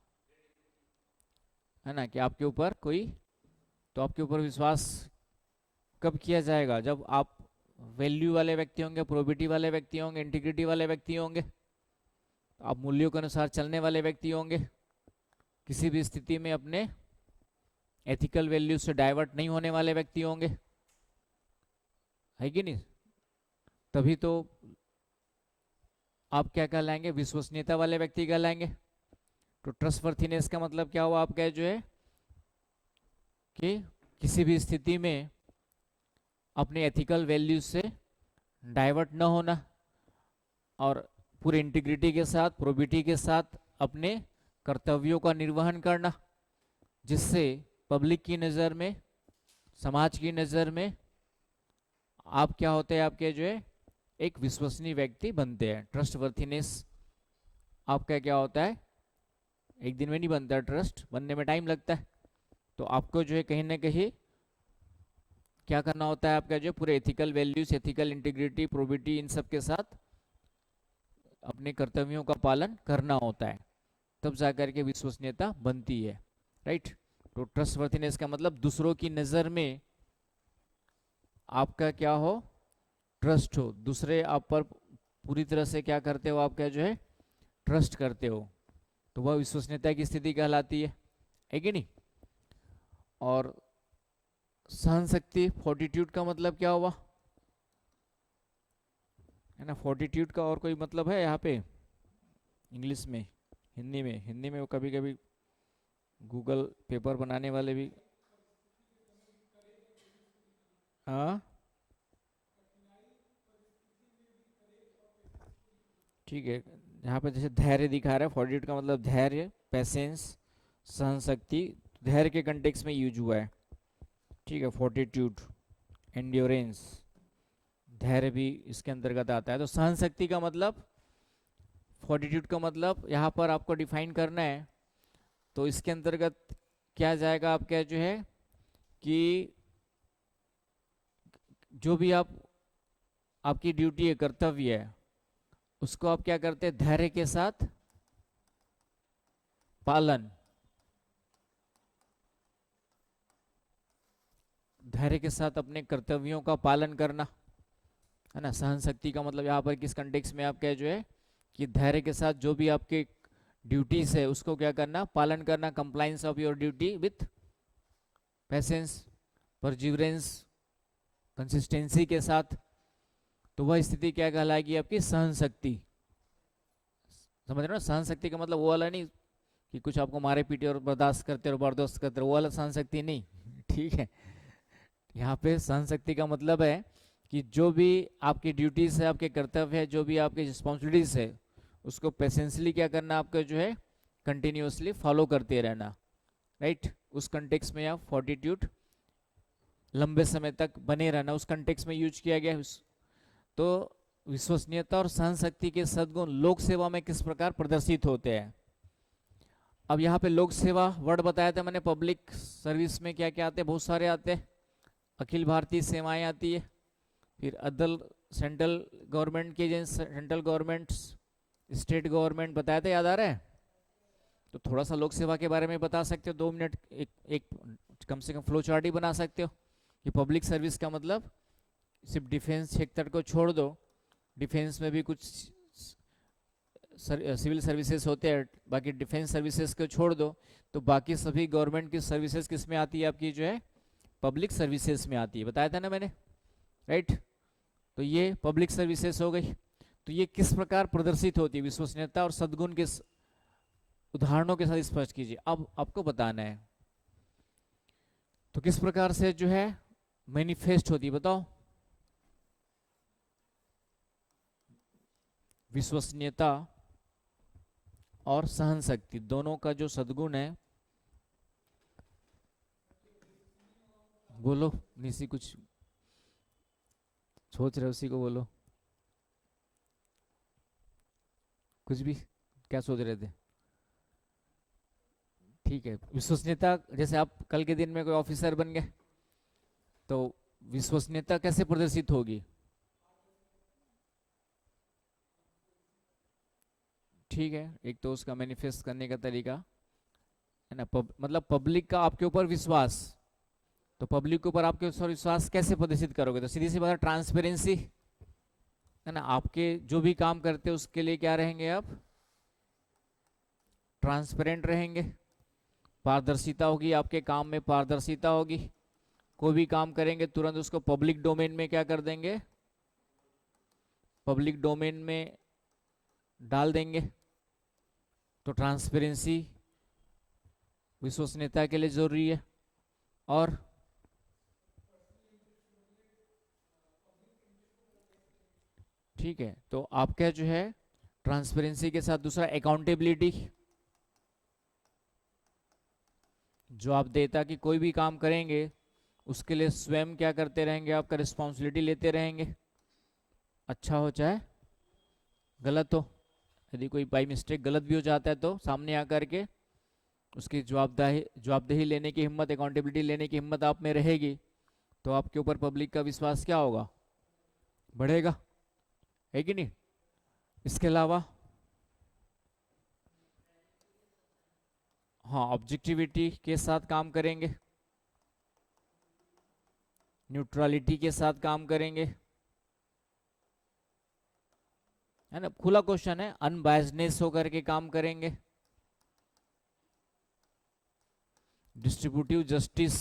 है ना, कि आपके ऊपर कोई, तो आपके ऊपर विश्वास कब किया जाएगा? जब आप वैल्यू वाले व्यक्ति होंगे, प्रोबिटी वाले व्यक्ति होंगे, इंटीग्रिटी वाले व्यक्ति होंगे, आप मूल्यों के अनुसार चलने वाले व्यक्ति होंगे, किसी भी स्थिति में अपने एथिकल वैल्यू से डाइवर्ट नहीं होने वाले व्यक्ति होंगे, है कि नहीं? तभी तो आप क्या कहलाएंगे? विश्वसनीयता वाले व्यक्ति कहलाएंगे। तो ट्रस्टवर्थीनेस का मतलब क्या हुआ आपका? जो है कि किसी भी स्थिति में अपने एथिकल वैल्यूज से डाइवर्ट न होना और पूरे इंटीग्रिटी के साथ, प्रोबिटी के साथ अपने कर्तव्यों का निर्वहन करना, जिससे पब्लिक की नज़र में, समाज की नज़र में आप क्या होते हैं? आपके जो है एक विश्वसनीय व्यक्ति बनते हैं। ट्रस्टवर्थीनेस आपका क्या होता है? एक दिन में नहीं बनता, ट्रस्ट बनने में टाइम लगता है। तो आपको जो है कहीं ना कहीं क्या करना होता है? आपका जो पूरे ethical values, ethical integrity, probity, इन सब के साथ अपने कर्तव्यों का पालन करना होता है, तब जाकर के विश्वसनीयता बनती है, राइट? तो ट्रस्टवर्थीनेस का मतलब दूसरों की नज़र में आपका क्या हो? ट्रस्ट हो, दूसरे आप पर पूरी तरह से क्या करते हो? आपका जो है ट्रस्ट करते हो, तो वह विश्वसनीयता की स्थिति कहलाती है कि नहीं? और सहन शक्ति, फोर्टिट्यूड का मतलब क्या हुआ? है ना, फोर्टिट्यूड का और कोई मतलब है यहाँ पे इंग्लिश में, हिंदी में? हिंदी में वो कभी कभी गूगल पेपर बनाने वाले भी, हाँ ठीक है, यहाँ पे जैसे धैर्य दिखा रहा है, फोर्टिट्यूड का मतलब धैर्य, पेशेंस, सहन शक्ति, धैर्य के कंटेक्स में यूज हुआ है, ठीक है। फोर्टिट्यूड, एंड्योरेंस, धैर्य भी इसके अंतर्गत आता है। तो सहन शक्ति का मतलब, फोर्टिट्यूड का मतलब यहाँ पर आपको डिफाइन करना है, तो इसके अंतर्गत क्या जाएगा? आपका जो है कि जो भी आपकी ड्यूटी है, कर्तव्य है, उसको आप क्या करते हैं? धैर्य के साथ पालन, धैर्य के साथ अपने कर्तव्यों का पालन करना, है ना। सहन शक्ति का मतलब यहाँ पर किस कंटेक्स में आपका जो है कि धैर्य के साथ जो भी आपके ड्यूटीज है उसको क्या करना? पालन करना, compliance of your duty with patience, perseverance, consistency के साथ। तो वह स्थिति क्या कहलाएगी? आपकी सहन शक्ति। समझ रहे हो ना? सहन शक्ति का मतलब वो वाला नहीं कि कुछ आपको मारे पीटे और बर्दाश्त करते और बर्दाश्त करते, वो वाला सहन शक्ति नहीं, ठीक है। यहाँ पे सहन शक्ति का मतलब है कि जो भी आपकी ड्यूटीज है, आपके कर्तव्य है, जो भी आपकी रिस्पॉन्सिबिलिटीज है, उसको पेशेंसली क्या करना? आपका जो है कंटिन्यूसली फॉलो करते रहना, राइट। उस कंटेक्स में आप फोर्टिट्यूड, लंबे समय तक बने रहना, उस कंटेक्स में यूज किया गया है। तो विश्वसनीयता और सहन शक्ति के सद्गुण लोक सेवा में किस प्रकार प्रदर्शित होते हैं? अब यहाँ पे लोक सेवा वर्ड बताया था मैंने, पब्लिक सर्विस में क्या क्या आते हैं? बहुत सारे आते हैं। अखिल भारतीय सेवाएं आती है, फिर अदर सेंट्रल गवर्नमेंट के, सेंट्रल गवर्नमेंट, स्टेट गवर्नमेंट बताया था, याद आ रहा है? तो थोड़ा सा लोक सेवा के बारे में बता सकते हो? 2 मिनट, एक कम से कम फ्लो चार्ट ही बना सकते हो कि पब्लिक सर्विस का मतलब सिर्फ डिफेंस सेक्टर को छोड़ दो, डिफेंस में भी कुछ सिविल सर्विसेज होते हैं, बाकी डिफेंस सर्विसेज को छोड़ दो तो बाकी सभी गवर्नमेंट की सर्विसेज किस में आती है? आपकी जो है पब्लिक सर्विसेज में आती है, बताया था ना मैंने, राइट। तो ये पब्लिक सर्विसेज हो गई। तो ये किस प्रकार प्रदर्शित होती है? विश्वसनीयता और सद्गुण के उदाहरणों के साथ स्पष्ट कीजिए। अब आपको बताना है तो किस प्रकार से जो है मैनिफेस्ट होती है, बताओ। विश्वसनीयता और सहन शक्ति दोनों का जो सद्गुण है, बोलो निशी, कुछ सोच रहे उसी को बोलो, कुछ भी, क्या सोच रहे थे? ठीक है, विश्वसनीयता, जैसे आप कल के दिन में कोई ऑफिसर बन गए तो विश्वसनीयता कैसे प्रदर्शित होगी? ठीक है, एक तो उसका मैनिफेस्ट करने का तरीका है ना, मतलब पब्लिक का आपके ऊपर विश्वास, तो पब्लिक के ऊपर आपके ऊपर विश्वास कैसे प्रदर्शित करोगे? तो सीधी सी बात है, ट्रांसपेरेंसी है ना। आपके जो भी काम करते हैं उसके लिए क्या रहेंगे आप? ट्रांसपेरेंट रहेंगे। पारदर्शिता होगी, आपके काम में पारदर्शिता होगी। कोई भी काम करेंगे तुरंत उसको पब्लिक डोमेन में क्या कर देंगे? पब्लिक डोमेन में डाल देंगे। तो ट्रांसपेरेंसी विश्वसनीयता के लिए जरूरी है। और ठीक है, तो आपका जो है ट्रांसपेरेंसी के साथ दूसरा अकाउंटेबिलिटी, जवाबदेहिता, कि कोई भी काम करेंगे उसके लिए स्वयं क्या करते रहेंगे? आपका रिस्पॉन्सिबिलिटी लेते रहेंगे, अच्छा हो चाहे गलत हो। यदि कोई बाई मिस्टेक गलत भी हो जाता है तो सामने आकर के उसकी जवाबदेही लेने की हिम्मत, अकाउंटेबिलिटी लेने की हिम्मत आप में रहेगी, तो आपके ऊपर पब्लिक का विश्वास क्या होगा? बढ़ेगा, है कि नहीं? इसके अलावा हाँ, ऑब्जेक्टिविटी के साथ काम करेंगे, न्यूट्रलिटी के साथ काम करेंगे, है ना। खुला क्वेश्चन है, अनबायसनेस होकर के काम करेंगे। डिस्ट्रीब्यूटिव जस्टिस,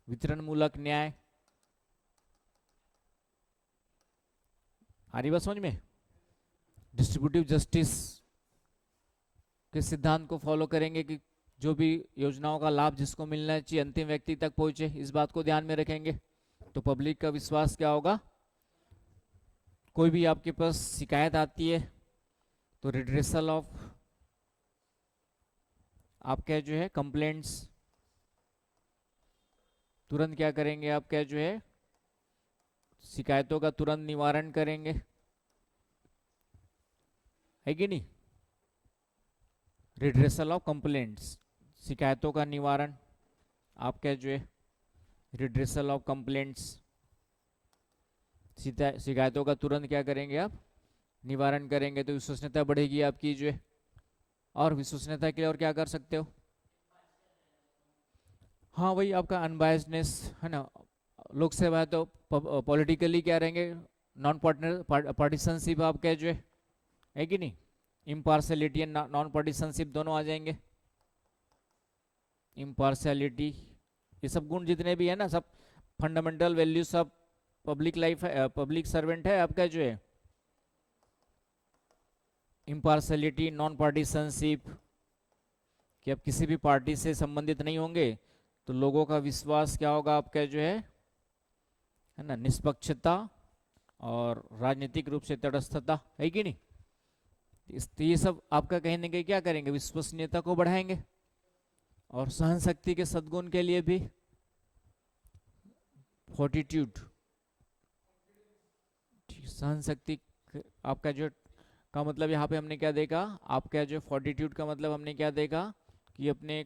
वितरण मूलक न्याय, आ रही बात समझ में? डिस्ट्रीब्यूटिव जस्टिस के सिद्धांत को फॉलो करेंगे कि जो भी योजनाओं का लाभ जिसको मिलना चाहिए अंतिम व्यक्ति तक पहुंचे, इस बात को ध्यान में रखेंगे। तो पब्लिक का विश्वास क्या होगा? कोई भी आपके पास शिकायत आती है तो रिड्रेसल ऑफ आपका जो है कंप्लेंट्स, तुरंत क्या करेंगे? आपका जो है शिकायतों का तुरंत निवारण करेंगे, है कि नहीं? रिड्रेसल ऑफ कंप्लेंट्स, शिकायतों का निवारण, आपका जो है रिड्रेसल ऑफ कंप्लेंट्स, शिकायतों का तुरंत क्या करेंगे आप? निवारण करेंगे। तो विश्वसनीयता बढ़ेगी आपकी जो है। और विश्वसनीयता के लिए और क्या कर सकते हो? हाँ, वही आपका अनबायसनेस, है ना। लोक सेवा है तो पॉलिटिकली क्या रहेंगे? नॉन पार्टिसनशिप आपका जो है कि नहीं? इम्पार्शलिटी एंड नॉन पार्टिसनशिप दोनों आ जाएंगे। इम्पार्शलिटी, ये सब गुण जितने भी है ना, सब फंडामेंटल वैल्यू, सब पब्लिक लाइफ है, पब्लिक सर्वेंट है आपका जो है। इम्पार्शलिटी, नॉन पार्टिसनशिप, कि आप किसी भी पार्टी से संबंधित नहीं होंगे, तो लोगों का विश्वास क्या होगा आपका जो है ना, निष्पक्षता और राजनीतिक रूप से तटस्थता, है कि नहीं? तो ये सब आपका कहीं ना कहीं क्या करेंगे? विश्वसनीयता को बढ़ाएंगे। और सहन शक्ति के सद्गुण के लिए भी फोर्टिट्यूड, सहन शक्ति आपका जो का मतलब यहाँ पे हमने क्या देखा? आपका जो फोर्टिट्यूड का मतलब हमने क्या देखा? कि अपने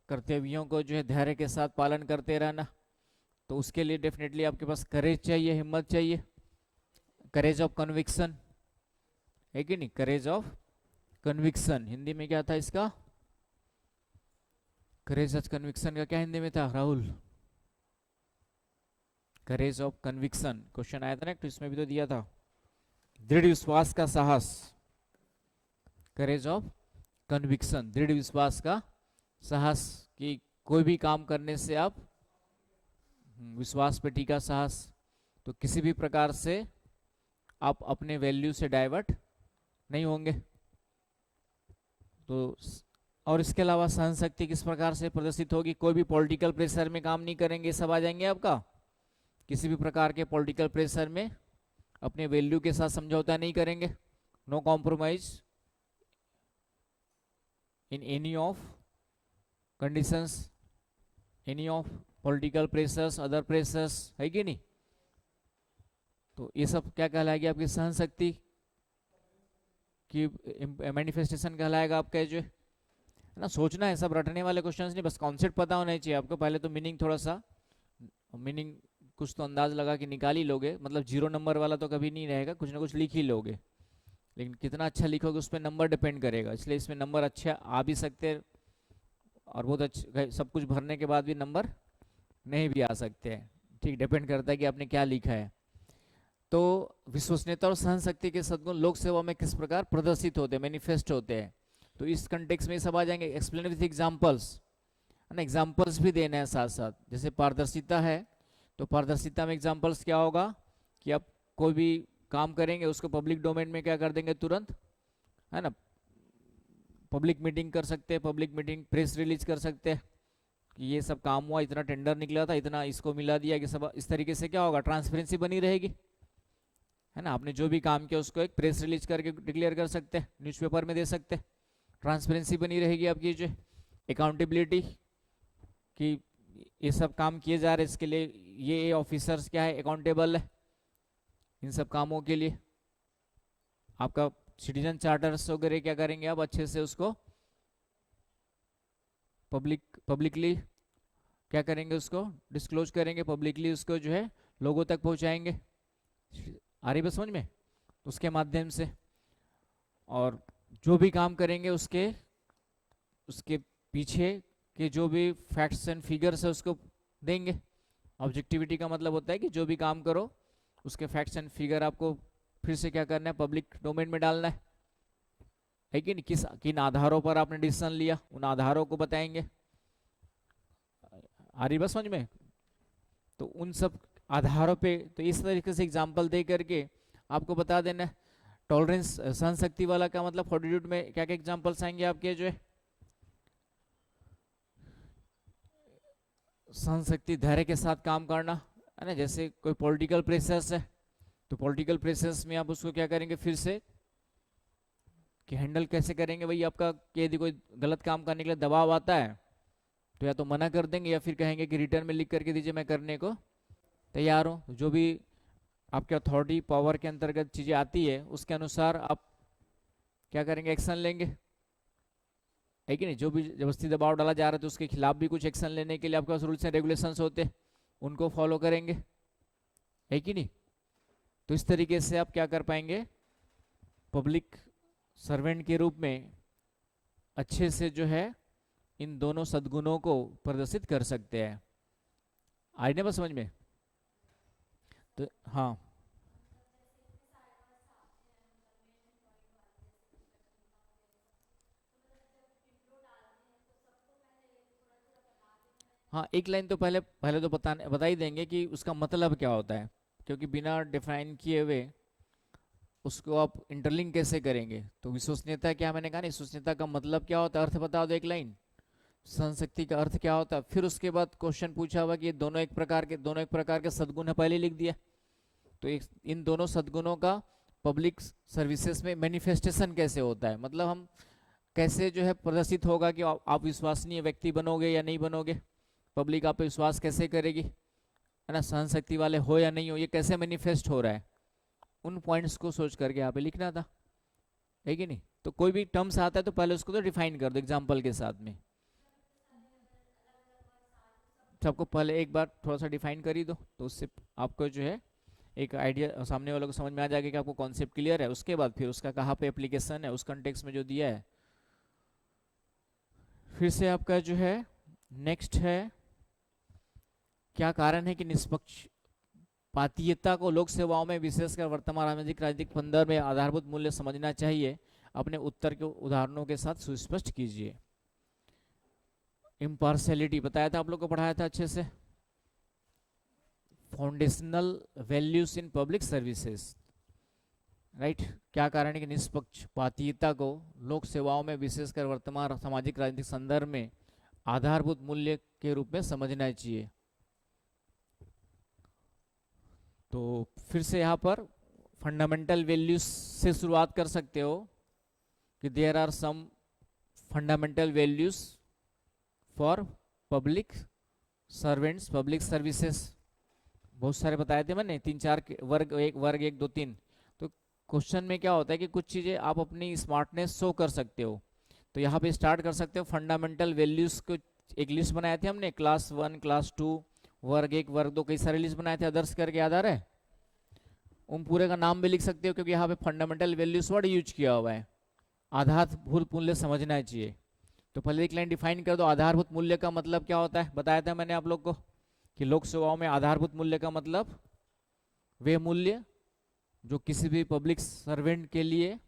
कर्तव्यों को जो है धैर्य के साथ पालन करते रहना। तो उसके लिए डेफिनेटली आपके पास करेज चाहिए, हिम्मत चाहिए, करेज ऑफ कन्विक्शन, है कि नहीं? करेज ऑफ कन्विक्शन, हिंदी में क्या था इसका? करेज ऑफ कन्विक्शन का क्या हिंदी में था Rahul? Courage of conviction question आया था ना, तो इसमें भी तो दिया था, दृढ़ विश्वास का साहस, करेज ऑफ कन्विक्शन, दृढ़ विश्वास का साहस, कि कोई भी काम करने से आप विश्वास पे टीका साहस, तो किसी भी प्रकार से आप अपने वैल्यू से डाइवर्ट नहीं होंगे। तो और इसके अलावा सहन शक्ति किस प्रकार से प्रदर्शित होगी? कोई भी पॉलिटिकल प्रेशर में काम नहीं करेंगे, सब आ जाएंगे आपका। किसी भी प्रकार के पॉलिटिकल प्रेशर में अपने वैल्यू के साथ समझौता नहीं करेंगे, no compromise in any of conditions, any of political pressures, other pressures, है कि नहीं? तो ये सब क्या कहलाएगी? आपकी सहन शक्ति की मैनिफेस्टेशन कहलाएगा आपका जो है ना। सोचना है, सब रटने वाले क्वेश्चंस नहीं, बस कॉन्सेप्ट पता होना चाहिए आपको। पहले तो मीनिंग थोड़ा सा, मीनिंग कुछ तो अंदाज लगा कि निकाल ही लोगे, मतलब 0 नंबर वाला तो कभी नहीं रहेगा, कुछ ना कुछ लिख ही लोगे, लेकिन कितना अच्छा लिखोगे उस पर नंबर डिपेंड करेगा। इसलिए इसमें नंबर अच्छे आ भी सकते और बहुत अच्छे सब कुछ भरने के बाद भी नंबर नहीं भी आ सकते हैं। ठीक, डिपेंड करता है कि आपने क्या लिखा है। तो विश्वसनीयता और सहन शक्ति के सद्गुण लोक सेवा में किस प्रकार प्रदर्शित होते हैं, मैनिफेस्ट होते हैं। तो इस कंटेक्स्ट में सब आ जाएंगे, एक्सप्लेन विथ एग्जांपल्स, है ना, एग्जांपल्स भी देने हैं साथ साथ। जैसे पारदर्शिता है, तो पारदर्शिता में एग्जांपल्स क्या होगा कि आप कोई भी काम करेंगे उसको पब्लिक डोमेन में क्या कर देंगे तुरंत, है ना, पब्लिक मीटिंग कर सकते हैं, पब्लिक मीटिंग प्रेस रिलीज कर सकते हैं कि ये सब काम हुआ, इतना टेंडर निकला था, इतना इसको मिला दिया, कि सब इस तरीके से क्या होगा, ट्रांसपेरेंसी बनी रहेगी, है ना। आपने जो भी काम किया उसको एक प्रेस रिलीज करके डिक्लेयर कर सकते हैं, न्यूज़पेपर में दे सकते हैं, ट्रांसपेरेंसी बनी रहेगी आपकी। जो अकाउंटेबिलिटी कि ये सब काम किए जा रहे हैं, इसके लिए ये ऑफिसर्स क्या है, अकाउंटेबल है इन सब कामों के लिए। आपका सिटीजन चार्टर्स वगैरह क्या करेंगे, आप अच्छे से उसको पब्लिकली क्या करेंगे, उसको डिस्क्लोज करेंगे, पब्लिकली उसको जो है लोगों तक पहुंचाएंगे। आ रही बात समझ में, उसके माध्यम से। और जो भी काम करेंगे उसके उसके पीछे के जो भी फैक्ट्स एंड फिगर्स है उसको देंगे। ऑब्जेक्टिविटी का मतलब होता है कि जो भी काम करो उसके फैक्ट्स एंड फिगर आपको फिर से क्या करना है, पब्लिक डोमेन में डालना है कि नहीं। किन आधारों पर आपने डिसीजन लिया, उन आधारों को बताएंगे। आ रही बात समझ में। तो उन सब आधारों पे, तो इस तरीके से एग्जांपल दे करके आपको बता देना है। टॉलरेंस सहन शक्ति वाला का मतलब फॉर्टिट्यूड में क्या क्या एग्जांपल्स आएंगे आपके, जो है सहन शक्ति, धैर्य के साथ काम करना, है ना। जैसे कोई पॉलिटिकल प्रेशर्स है, तो पॉलिटिकल प्रेशर्स में आप उसको क्या करेंगे फिर से कि हैंडल कैसे करेंगे। भाई आपका यदि कोई गलत काम करने के लिए दबाव आता है तो या तो मना कर देंगे या फिर कहेंगे कि रिटर्न में लिख करके दीजिए, मैं करने को तैयार हूँ। जो भी आपके अथॉरिटी पावर के अंतर्गत चीज़ें आती है उसके अनुसार आप क्या करेंगे, एक्शन लेंगे, है कि नहीं। जो भी जबरदस्ती दबाव डाला जा रहा है तो उसके खिलाफ भी कुछ एक्शन लेने के लिए आपके पास रूल्स एंड रेगुलेशंस होते हैं, उनको फॉलो करेंगे, है कि नहीं। तो इस तरीके से आप क्या कर पाएंगे, पब्लिक सर्वेंट के रूप में अच्छे से जो है इन दोनों सद्गुणों को प्रदर्शित कर सकते हैं। आई ना बस समझ में। तो हाँ, हाँ एक लाइन तो पहले पहले तो बता ही देंगे कि उसका मतलब क्या होता है, क्योंकि बिना डिफाइन किए हुए उसको आप इंटरलिंक कैसे करेंगे। तो विश्वसनीयता क्या, मैंने कहा ना, विश्वसनीयता का मतलब क्या होता है, अर्थ बता दो एक लाइन। सहनशक्ति का अर्थ क्या होता है, फिर उसके बाद क्वेश्चन पूछा हुआ कि ये दोनों एक प्रकार के सद्गुण है, पहले लिख दिया। तो इन दोनों सद्गुणों का पब्लिक सर्विसेज में मैनिफेस्टेशन कैसे होता है, मतलब हम कैसे जो है प्रदर्शित होगा कि आप विश्वसनीय व्यक्ति बनोगे या नहीं बनोगे, पब्लिक आप पे विश्वास कैसे करेगी, है ना, सहन शक्ति वाले हो या नहीं हो, ये कैसे मैनिफेस्ट हो रहा है, उन पॉइंट्स को सोच करके यहाँ पे लिखना था, है कि नहीं। तो कोई भी टर्म्स आता है तो पहले उसको तो डिफाइन कर दो एग्जाम्पल के साथ में। सबको पहले एक बार थोड़ा सा डिफाइन कर ही दो, तो उससे आपको जो है एक आइडिया सामने वालों को समझ में आ जाएगा कि आपको कॉन्सेप्ट क्लियर है। उसके बाद फिर उसका कहाँ पे एप्लीकेशन है, उस कंटेक्स्ट में जो दिया है। फिर से आपका जो है नेक्स्ट है, क्या कारण है कि निष्पक्षपातीयता को लोक सेवाओं में विशेषकर वर्तमान राजनीतिक संदर्भ में आधारभूत मूल्य समझना चाहिए। अपने उत्तर के उदाहरणों के साथ सुस्पष्ट कीजिए। इम्पार्शियलिटी बताया था, आप लोग को पढ़ाया था अच्छे से। Foundational values in public services, right. क्या कारण है कि निष्पक्षपातीयता को लोक सेवाओं में विशेषकर वर्तमान सामाजिक राजनीतिक संदर्भ में आधारभूत मूल्य के रूप में समझना चाहिए। तो फिर से यहाँ पर फंडामेंटल वैल्यूज से शुरुआत कर सकते हो कि there are some fundamental values for public servants, public services. बहुत सारे बताए थे मैंने, 3-4 वर्ग, एक 2 3। तो क्वेश्चन में क्या होता है कि कुछ चीज़ें आप अपनी स्मार्टनेस शो कर सकते हो। तो यहाँ पे स्टार्ट कर सकते हो फंडामेंटल वैल्यूज को, एक लिस्ट बनाए थे हमने, क्लास 1 क्लास 2 वर्ग 1 वर्ग 2, कई सारे लिस्ट बनाए थे, अदर्स करके याद आ रहा है। उन पूरे का नाम भी लिख सकते हो, क्योंकि यहाँ पे फंडामेंटल वैल्यूज वर्ड यूज किया हुआ है। आधारभूत मूल्य समझना चाहिए। तो पहले एक लाइन डिफाइन कर दो, आधारभूत मूल्य का मतलब क्या होता है, बताया था मैंने आप लोग को कि लोक सेवाओं में आधारभूत मूल्य का मतलब वे मूल्य जो किसी भी पब्लिक सर्वेंट के लिए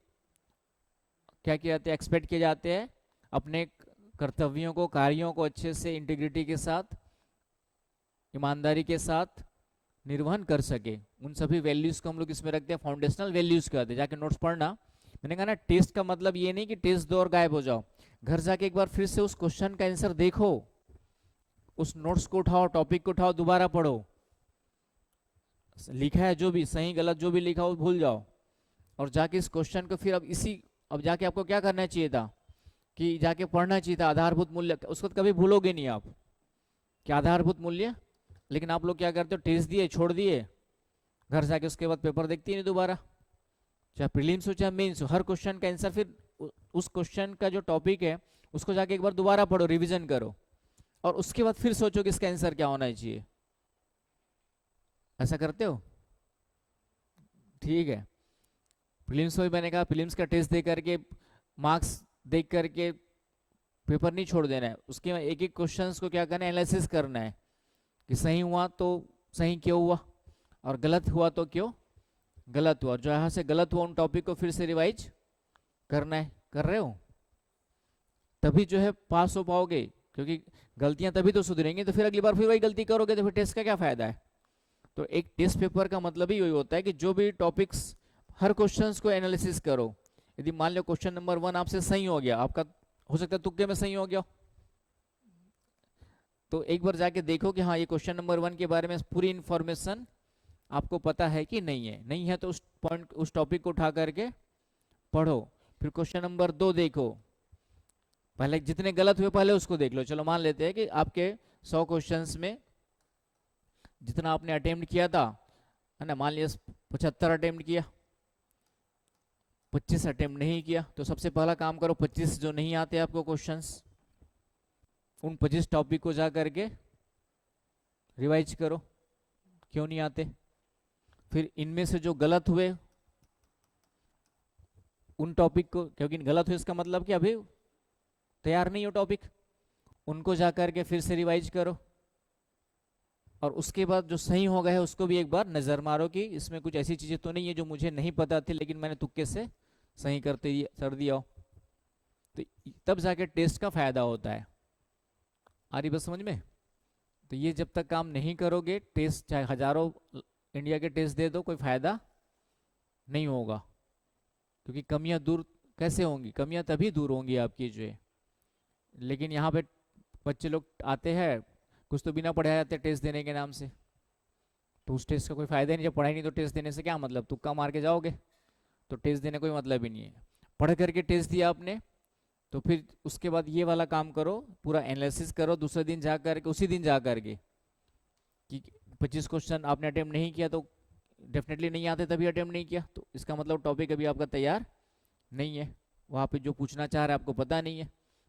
क्या किए जाते हैं, एक्सपेक्ट किए जाते हैं, अपने कर्तव्यों को, कार्यों को अच्छे से इंटीग्रिटी के साथ, ईमानदारी के साथ निर्वहन कर सके। उन सभी वैल्यूज को हम लोग इसमें रखते हैं, फाउंडेशनल वैल्यूज कहते हैं। जाके नोट्स पढ़ना। मैंने कहा ना टेस्ट का मतलब ये नहीं कि टेस्ट दो और गायब हो जाओ, घर जाके एक बार फिर से उस क्वेश्चन का आंसर देखो, उस नोट्स को उठाओ, टॉपिक को उठाओ, दोबारा पढ़ो, लिखा है जो भी सही गलत जो भी लिखा हो भूल जाओ, और जाके इस क्वेश्चन को फिर अब जाके आपको क्या करना चाहिए था कि जाके पढ़ना चाहिए था आधारभूत मूल्य, उसको तो कभी भूलोगे नहीं आप कि आधारभूत मूल्य। लेकिन आप लोग क्या करते हो, टेस्ट दिए छोड़ दिए, घर जाके उसके बाद पेपर देखते ही नहीं दोबारा, चाहे प्रीलिम्स हो चाहे मेंस हो, हर क्वेश्चन का आंसर फिर उस क्वेश्चन का जो टॉपिक है उसको जाके एक बार दोबारा पढ़ो, रिवीजन करो, और उसके बाद फिर सोचो कि इसका आंसर क्या होना चाहिए। ऐसा करते हो? ठीक है। प्रीलिम्स में मैंने कहा प्रीलिम्स का टेस्ट दे करके, मार्क्स देख करके पेपर नहीं छोड़ देना है, उसके एक एक क्वेश्चन को क्या करना है, एनालिसिस करना है कि सही हुआ तो सही क्यों हुआ, और गलत हुआ तो क्यों गलत हुआ, और जो यहाँ से गलत हुआ उन टॉपिक को फिर से रिवाइज करना है। कर रहे हो? तभी जो है पास हो पाओगे, क्योंकि गलतियां तभी तो सुधरेंगी, तो फिर अगली बार फिर वही गलती करोगे तो फिर टेस्ट का क्या फायदा है। तो एक टेस्ट पेपर का मतलब ही वही होता है कि जो भी टॉपिक्स, हर क्वेश्चंस को एनालिसिस करो। यदि मान लो क्वेश्चन नंबर 1 आपसे सही हो गया, आपका हो सकता है तुक्के में सही हो गया, तो एक बार जाके देखो कि हाँ ये क्वेश्चन नंबर 1 के बारे में पूरी इंफॉर्मेशन आपको पता है कि नहीं है। नहीं है तो उस पॉइंट, उस टॉपिक को उठा करके पढ़ो। फिर क्वेश्चन नंबर 2 देखो, पहले जितने गलत हुए पहले उसको देख लो। चलो मान लेते हैं कि आपके 100 क्वेश्चंस में जितना आपने अटेम्प्ट किया था, है ना, मान लिया 75 अटेम्प्ट किया, 25 अटेम्प्ट नहीं किया, तो सबसे पहला काम करो 25 जो नहीं आते आपको क्वेश्चंस, उन 25 टॉपिक को जा करके रिवाइज करो, क्यों नहीं आते। फिर इनमें से जो गलत हुए उन टॉपिक को, क्योंकि गलत हुए इसका मतलब कि अभी तैयार नहीं हो टॉपिक, उनको जा करके फिर से रिवाइज करो, और उसके बाद जो सही हो गया है उसको भी एक बार नजर मारो कि इसमें कुछ ऐसी चीजें तो नहीं है जो मुझे नहीं पता थी लेकिन मैंने तुक्के से सही कर दिया हो। तो तब जाके टेस्ट का फायदा होता है। आ रही बात समझ में? तो ये जब तक काम नहीं करोगे, टेस्ट चाहे हजारों इंडिया के टेस्ट दे दो, कोई फायदा नहीं होगा, क्योंकि कमियां दूर कैसे होंगी, कमियां तभी दूर होंगी आपकी जो है। लेकिन यहाँ पे बच्चे लोग आते हैं, कुछ तो बिना पढ़ाए आते टेस्ट देने के नाम से, तो उस टेस्ट का कोई फायदा नहीं। जब पढ़ाई नहीं तो टेस्ट देने से क्या मतलब, तुक्का मार के जाओगे, तो टेस्ट देने कोई मतलब ही नहीं है। पढ़ करके टेस्ट दिया आपने, तो फिर उसके बाद ये वाला काम करो, पूरा एनालिसिस करो, दूसरे दिन जा करके, उसी दिन जा करके कि 25 क्वेश्चन आपने अटेम्प्ट नहीं किया तो डेफिनेटली नहीं आते, तभी अटेम्प्ट नहीं किया, तो इसका मतलब टॉपिक अभी आपका तैयार नहीं है, वहाँ पे जो पूछना चाह रहा है आपको पता नहीं है,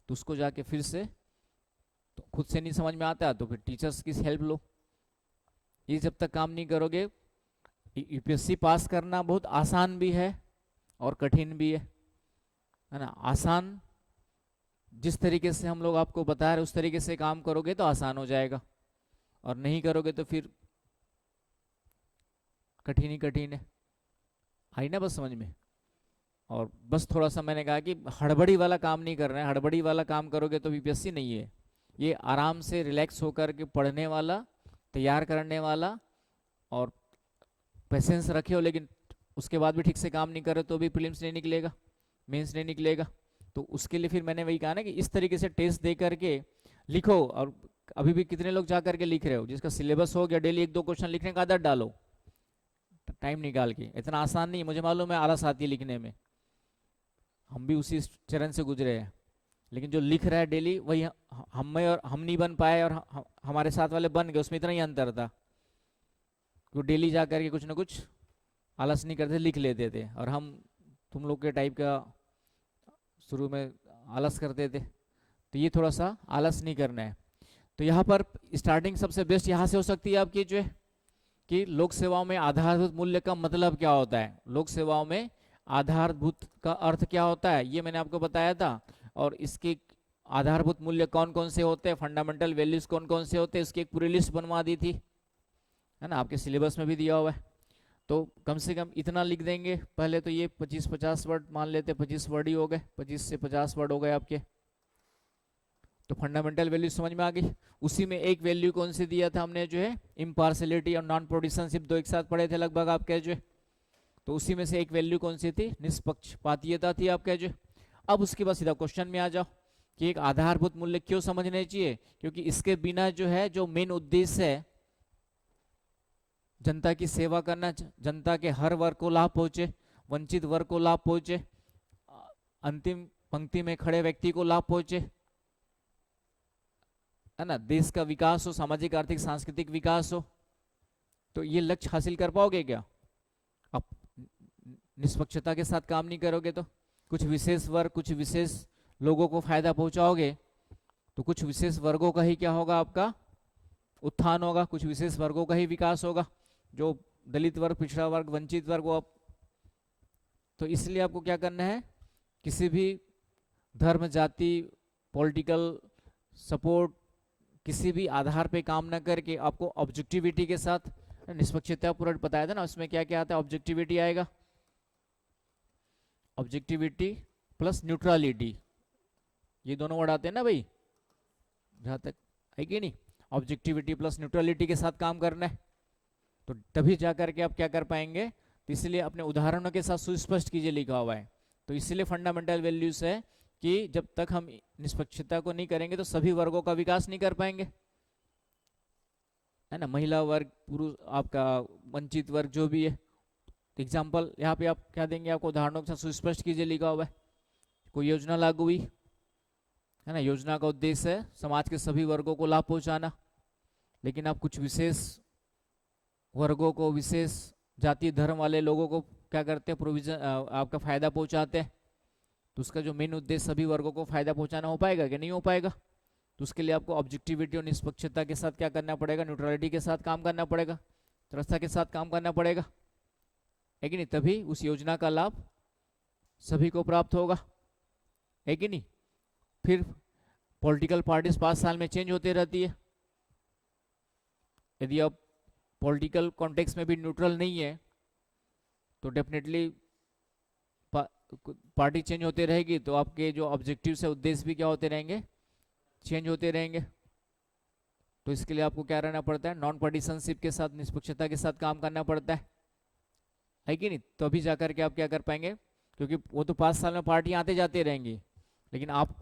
तो उसको जाके फिर से, तो खुद से नहीं समझ में आता तो फिर टीचर्स की हेल्प लो। ये जब तक काम नहीं करोगे, यूपीएससी पास करना बहुत आसान भी है और कठिन भी है ना। आसान जिस तरीके से हम लोग आपको बता रहे उस तरीके से काम करोगे तो आसान हो जाएगा, और नहीं करोगे तो फिर कठिन ही कठिन है। आई ना बस समझ में? और बस थोड़ा सा मैंने कहा कि हड़बड़ी वाला काम नहीं कर रहे हैं, हड़बड़ी वाला काम करोगे तो यूपीएससी नहीं है। ये आराम से रिलैक्स होकर के पढ़ने वाला, तैयार करने वाला, और पेशेंस रखे हो, लेकिन उसके बाद भी ठीक से काम नहीं करे तो भी प्रीलिम्स नहीं निकलेगा, मेंस नहीं निकलेगा। तो उसके लिए फिर मैंने वही कहा ना कि इस तरीके से टेस्ट दे करके लिखो। और अभी भी कितने लोग जा करके लिख रहे हो, जिसका सिलेबस हो गया डेली 1-2 क्वेश्चन लिखने का आदत डालो टाइम निकाल के। इतना आसान नहीं है, मुझे मालूम है, आलस आती है लिखने में, हम भी उसी चरण से गुजरे हैं। लेकिन जो लिख रहा है डेली वही हम में, और हम नहीं बन पाए और हमारे साथ वाले बन गए, उसमें इतना ही अंतर था। वो डेली जा करके कुछ ना कुछ आलस नहीं करते, लिख लेते थे, और हम तुम लोग के टाइप का शुरू में आलस करते थे। तो ये थोड़ा सा आलस नहीं करना है। तो यहाँ पर स्टार्टिंग सबसे बेस्ट यहाँ से हो सकती है आपकी जो है कि लोक सेवाओं में आधारभूत मूल्य का मतलब क्या होता है। लोक सेवाओं में आधारभूत का अर्थ क्या होता है ये मैंने आपको बताया था, और इसके आधारभूत मूल्य कौन कौन से होते हैं, फंडामेंटल वैल्यूज कौन कौन से होते हैं, इसकी एक पूरी लिस्ट बनवा दी थी, है ना, आपके सिलेबस में भी दिया हुआ है। तो कम से कम इतना लिख देंगे पहले तो, ये 25-50 वर्ड मान लेते, 25 वर्ड ही हो गए, 25 से 50 वर्ड हो गए आपके। तो फंडामेंटल वैल्यू समझ में आ गई। उसी में एक वैल्यू कौन सी दिया था हमने, जो है इम्पार्शलिटी और नॉन पार्टिशनशिप, दो एक साथ पढ़े थे लगभग आपके जो। तो उसी में से एक वैल्यू कौन सी थी, निष्पक्षपातीयता थी आपके जो। अब उसके बाद सीधा क्वेश्चन में आ जाओ कि एक आधारभूत मूल्य क्यों समझने चाहिए, क्योंकि इसके बिना जो है, जो मेन उद्देश्य है जनता की सेवा करना, जनता के हर वर्ग को लाभ पहुंचे, वंचित वर्ग को लाभ पहुंचे, अंतिम पंक्ति में खड़े व्यक्ति को लाभ पहुंचे, है ना, देश का विकास हो, सामाजिक आर्थिक सांस्कृतिक विकास हो, तो ये लक्ष्य हासिल कर पाओगे क्या? अब निष्पक्षता के साथ काम नहीं करोगे तो कुछ विशेष वर्ग, कुछ विशेष लोगों को फायदा पहुंचाओगे, तो कुछ विशेष वर्गों का ही क्या होगा, आपका उत्थान होगा, कुछ विशेष वर्गों का ही विकास होगा, जो दलित वर्ग, पिछड़ा वर्ग, वंचित वर्ग, वो तो इसलिए आपको क्या करना है, किसी भी धर्म, जाति, पॉलिटिकल सपोर्ट, किसी भी आधार पे काम ना करके आपको ऑब्जेक्टिविटी के साथ, निष्पक्षता पूरा बताया था ना, उसमें क्या क्या आता है, ऑब्जेक्टिविटी आएगा, ऑब्जेक्टिविटी प्लस न्यूट्रलिटी, ये दोनों वर्ड आते हैं ना भाई, जहां तक है कि नहीं, ऑब्जेक्टिविटी प्लस न्यूट्रलिटी के साथ काम करना है, तो तभी जाकर के आप क्या कर पाएंगे। तो इसलिए अपने उदाहरणों के साथ सुस्पष्ट कीजिए, लिखा हुआ है। तो इसलिए फंडामेंटल वैल्यूज है कि जब तक हम निष्पक्षता को नहीं करेंगे तो सभी वर्गों का विकास नहीं कर पाएंगे, है ना, महिला वर्ग, पुरुष, आपका वंचित वर्ग, जो भी है। एग्जाम्पल यहाँ पे आप क्या देंगे, आपको उदाहरणों के साथ सुस्पष्ट कीजिए, लिखा हुआ है। कोई योजना लागू हुई, है ना, योजना का उद्देश्य है समाज के सभी वर्गों को लाभ पहुंचाना, लेकिन आप कुछ विशेष वर्गों को, विशेष जाति धर्म वाले लोगों को क्या करते हैं, प्रोविजन, आपका फायदा पहुंचाते हैं, तो उसका जो मेन उद्देश्य सभी वर्गों को फायदा पहुंचाना हो पाएगा कि नहीं हो पाएगा। तो उसके लिए आपको ऑब्जेक्टिविटी और निष्पक्षता के साथ क्या करना पड़ेगा, न्यूट्रलिटी के साथ काम करना पड़ेगा, तटस्थता के साथ काम करना पड़ेगा, है कि नहीं, तभी उस योजना का लाभ सभी को प्राप्त होगा, है कि नहीं। फिर पॉलिटिकल पार्टीज 5 साल में चेंज होती रहती है, यदि आप पॉलिटिकल कॉन्टेक्स्ट में भी न्यूट्रल नहीं है तो डेफिनेटली पार्टी चेंज होते रहेगी, तो आपके जो ऑब्जेक्टिव से उद्देश्य भी क्या होते रहेंगे, चेंज होते रहेंगे। तो इसके लिए आपको क्या रहना पड़ता है, नॉन पार्टिशनशिप के साथ, निष्पक्षता के साथ काम करना पड़ता है कि नहीं, तो अभी जाकर के आप क्या कर पाएंगे, क्योंकि वो तो 5 साल में पार्टी आते जाते रहेंगी, लेकिन आप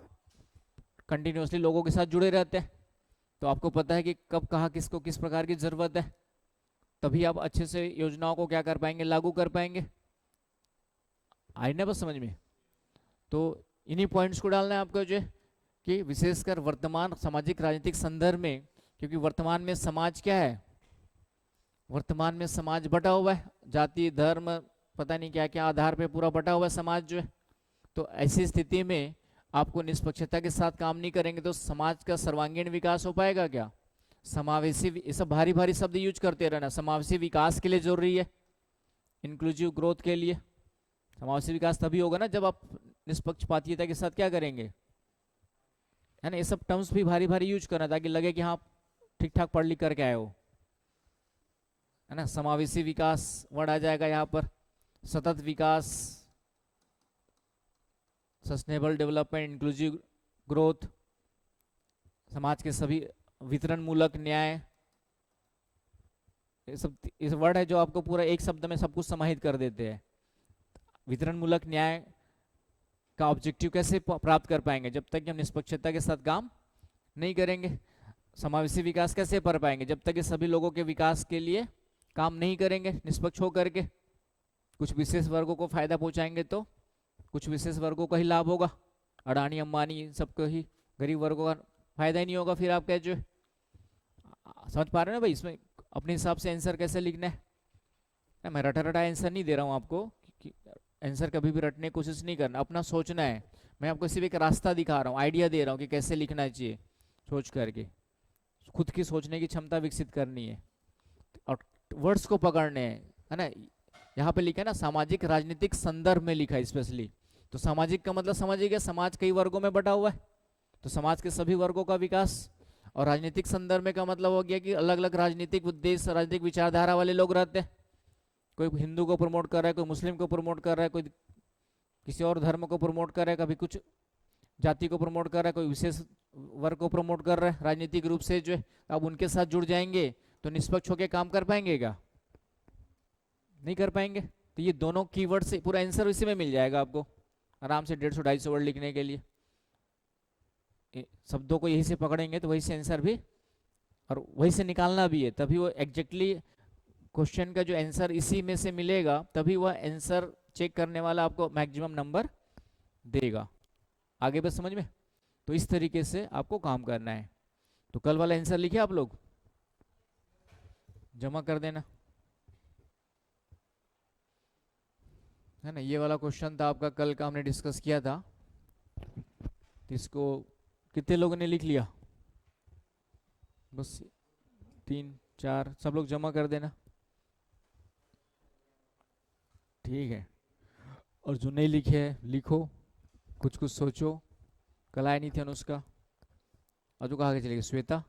कंटिन्यूसली लोगों के साथ जुड़े रहते हैं, तो आपको पता है कि कब कहाँ किसको किस प्रकार की जरूरत है, तभी आप अच्छे से योजनाओं को क्या कर पाएंगे, लागू कर पाएंगे। आई ना बस समझ में। तो इन्हीं पॉइंट्स को डालना है आपको, जो है कि विशेषकर वर्तमान सामाजिक राजनीतिक संदर्भ में, क्योंकि वर्तमान में समाज क्या है, वर्तमान में समाज बटा हुआ है, जाति धर्म पता नहीं क्या क्या आधार पे पूरा बटा हुआ है समाज जो है। तो ऐसी स्थिति में आपको निष्पक्षता के साथ काम नहीं करेंगे तो समाज का सर्वांगीण विकास हो पाएगा क्या, समावेशी, ये सब भारी भारी शब्द यूज करते रहना, समावेशी विकास के लिए जरूरी है, इंक्लूसिव ग्रोथ के लिए। समावेशी विकास तभी होगा ना जब आप निष्पक्षपातीयता के साथ क्या करेंगे, है ना, ये सब टर्म्स भी भारी भारी यूज करना ताकि लगे कि हाँ ठीक ठाक पढ़ लिख करके आए हो, है ना। समावेशी विकास वर्ड आ जाएगा यहाँ पर, सतत विकास, सस्टेनेबल डेवलपमेंट, इंक्लूसिव ग्रोथ, समाज के सभी, वितरण मूलक न्याय, ये सब इस वर्ड है जो आपको पूरा एक शब्द में सब कुछ समाहित कर देते हैं। वितरण मूलक न्याय का ऑब्जेक्टिव कैसे प्राप्त कर पाएंगे, जब तक कि हम निष्पक्षता के साथ काम नहीं करेंगे। समावेशी विकास कैसे कर पाएंगे, जब तक कि सभी लोगों के विकास के लिए काम नहीं करेंगे निष्पक्ष होकर के। कुछ विशेष वर्गों को फायदा पहुंचाएंगे तो कुछ विशेष वर्गों का ही लाभ होगा, अडानी अंबानी सबको ही, गरीब वर्गों का फायदा ही नहीं होगा। फिर आप क्या जो समझ पा रहे हो ना भाई, इसमें अपने हिसाब से आंसर कैसे लिखना है। मैं रटा रटा आंसर नहीं दे रहा हूँ आपको, आंसर कभी भी रटने की कोशिश नहीं करना, अपना सोचना है। मैं आपको सिर्फ एक रास्ता दिखा रहा हूँ, आइडिया दे रहा हूँ कि कैसे लिखना चाहिए, सोच करके खुद की सोचने की क्षमता विकसित करनी है और वर्ड्स को पकड़ने हैं, है ना। यहाँ पे लिखा है ना सामाजिक राजनीतिक संदर्भ में लिखा है स्पेशली, तो सामाजिक का मतलब समझिए, समाज कई वर्गों में बटा हुआ है, तो समाज के सभी वर्गों का विकास। और राजनीतिक संदर्भ में का मतलब हो गया कि अलग अलग राजनीतिक उद्देश्य, राजनीतिक विचारधारा वाले लोग रहते हैं। कोई हिंदू को प्रमोट कर रहा है, कोई मुस्लिम को प्रमोट कर रहा है, कोई किसी और धर्म को प्रमोट कर रहा है, कभी कुछ जाति को प्रमोट कर रहा है, कोई विशेष वर्ग को प्रमोट कर रहा है राजनीतिक रूप से जो है। अब उनके साथ जुड़ जाएंगे तो निष्पक्ष होकर काम कर पाएंगे क्या? नहीं कर पाएंगे। तो ये दोनों कीवर्ड से पूरा आंसर इसी में मिल जाएगा आपको आराम से, 150-250 वर्ड लिखने के लिए। शब्दों को यही से पकड़ेंगे तो वही से आंसर भी, और वही से निकालना भी है, तभी वो एग्जैक्टली क्वेश्चन का जो आंसर इसी में से मिलेगा, तभी वह आंसर चेक करने वाला आपको मैक्सिमम नंबर देगा। आगे बस समझ में। तो इस तरीके से आपको काम करना है। तो कल वाला आंसर लिखे आप लोग, जमा कर देना, है ना। ये वाला क्वेश्चन था आपका कल का, हमने डिस्कस किया था। तो इसको कितने लोगों ने लिख लिया? बस 3-4, सब लोग जमा कर देना, ठीक है। और जो नहीं लिखे है लिखो, कुछ कुछ सोचो। कल आया नहीं थे अनुष्का, और जो कहा के चलेगी श्वेता।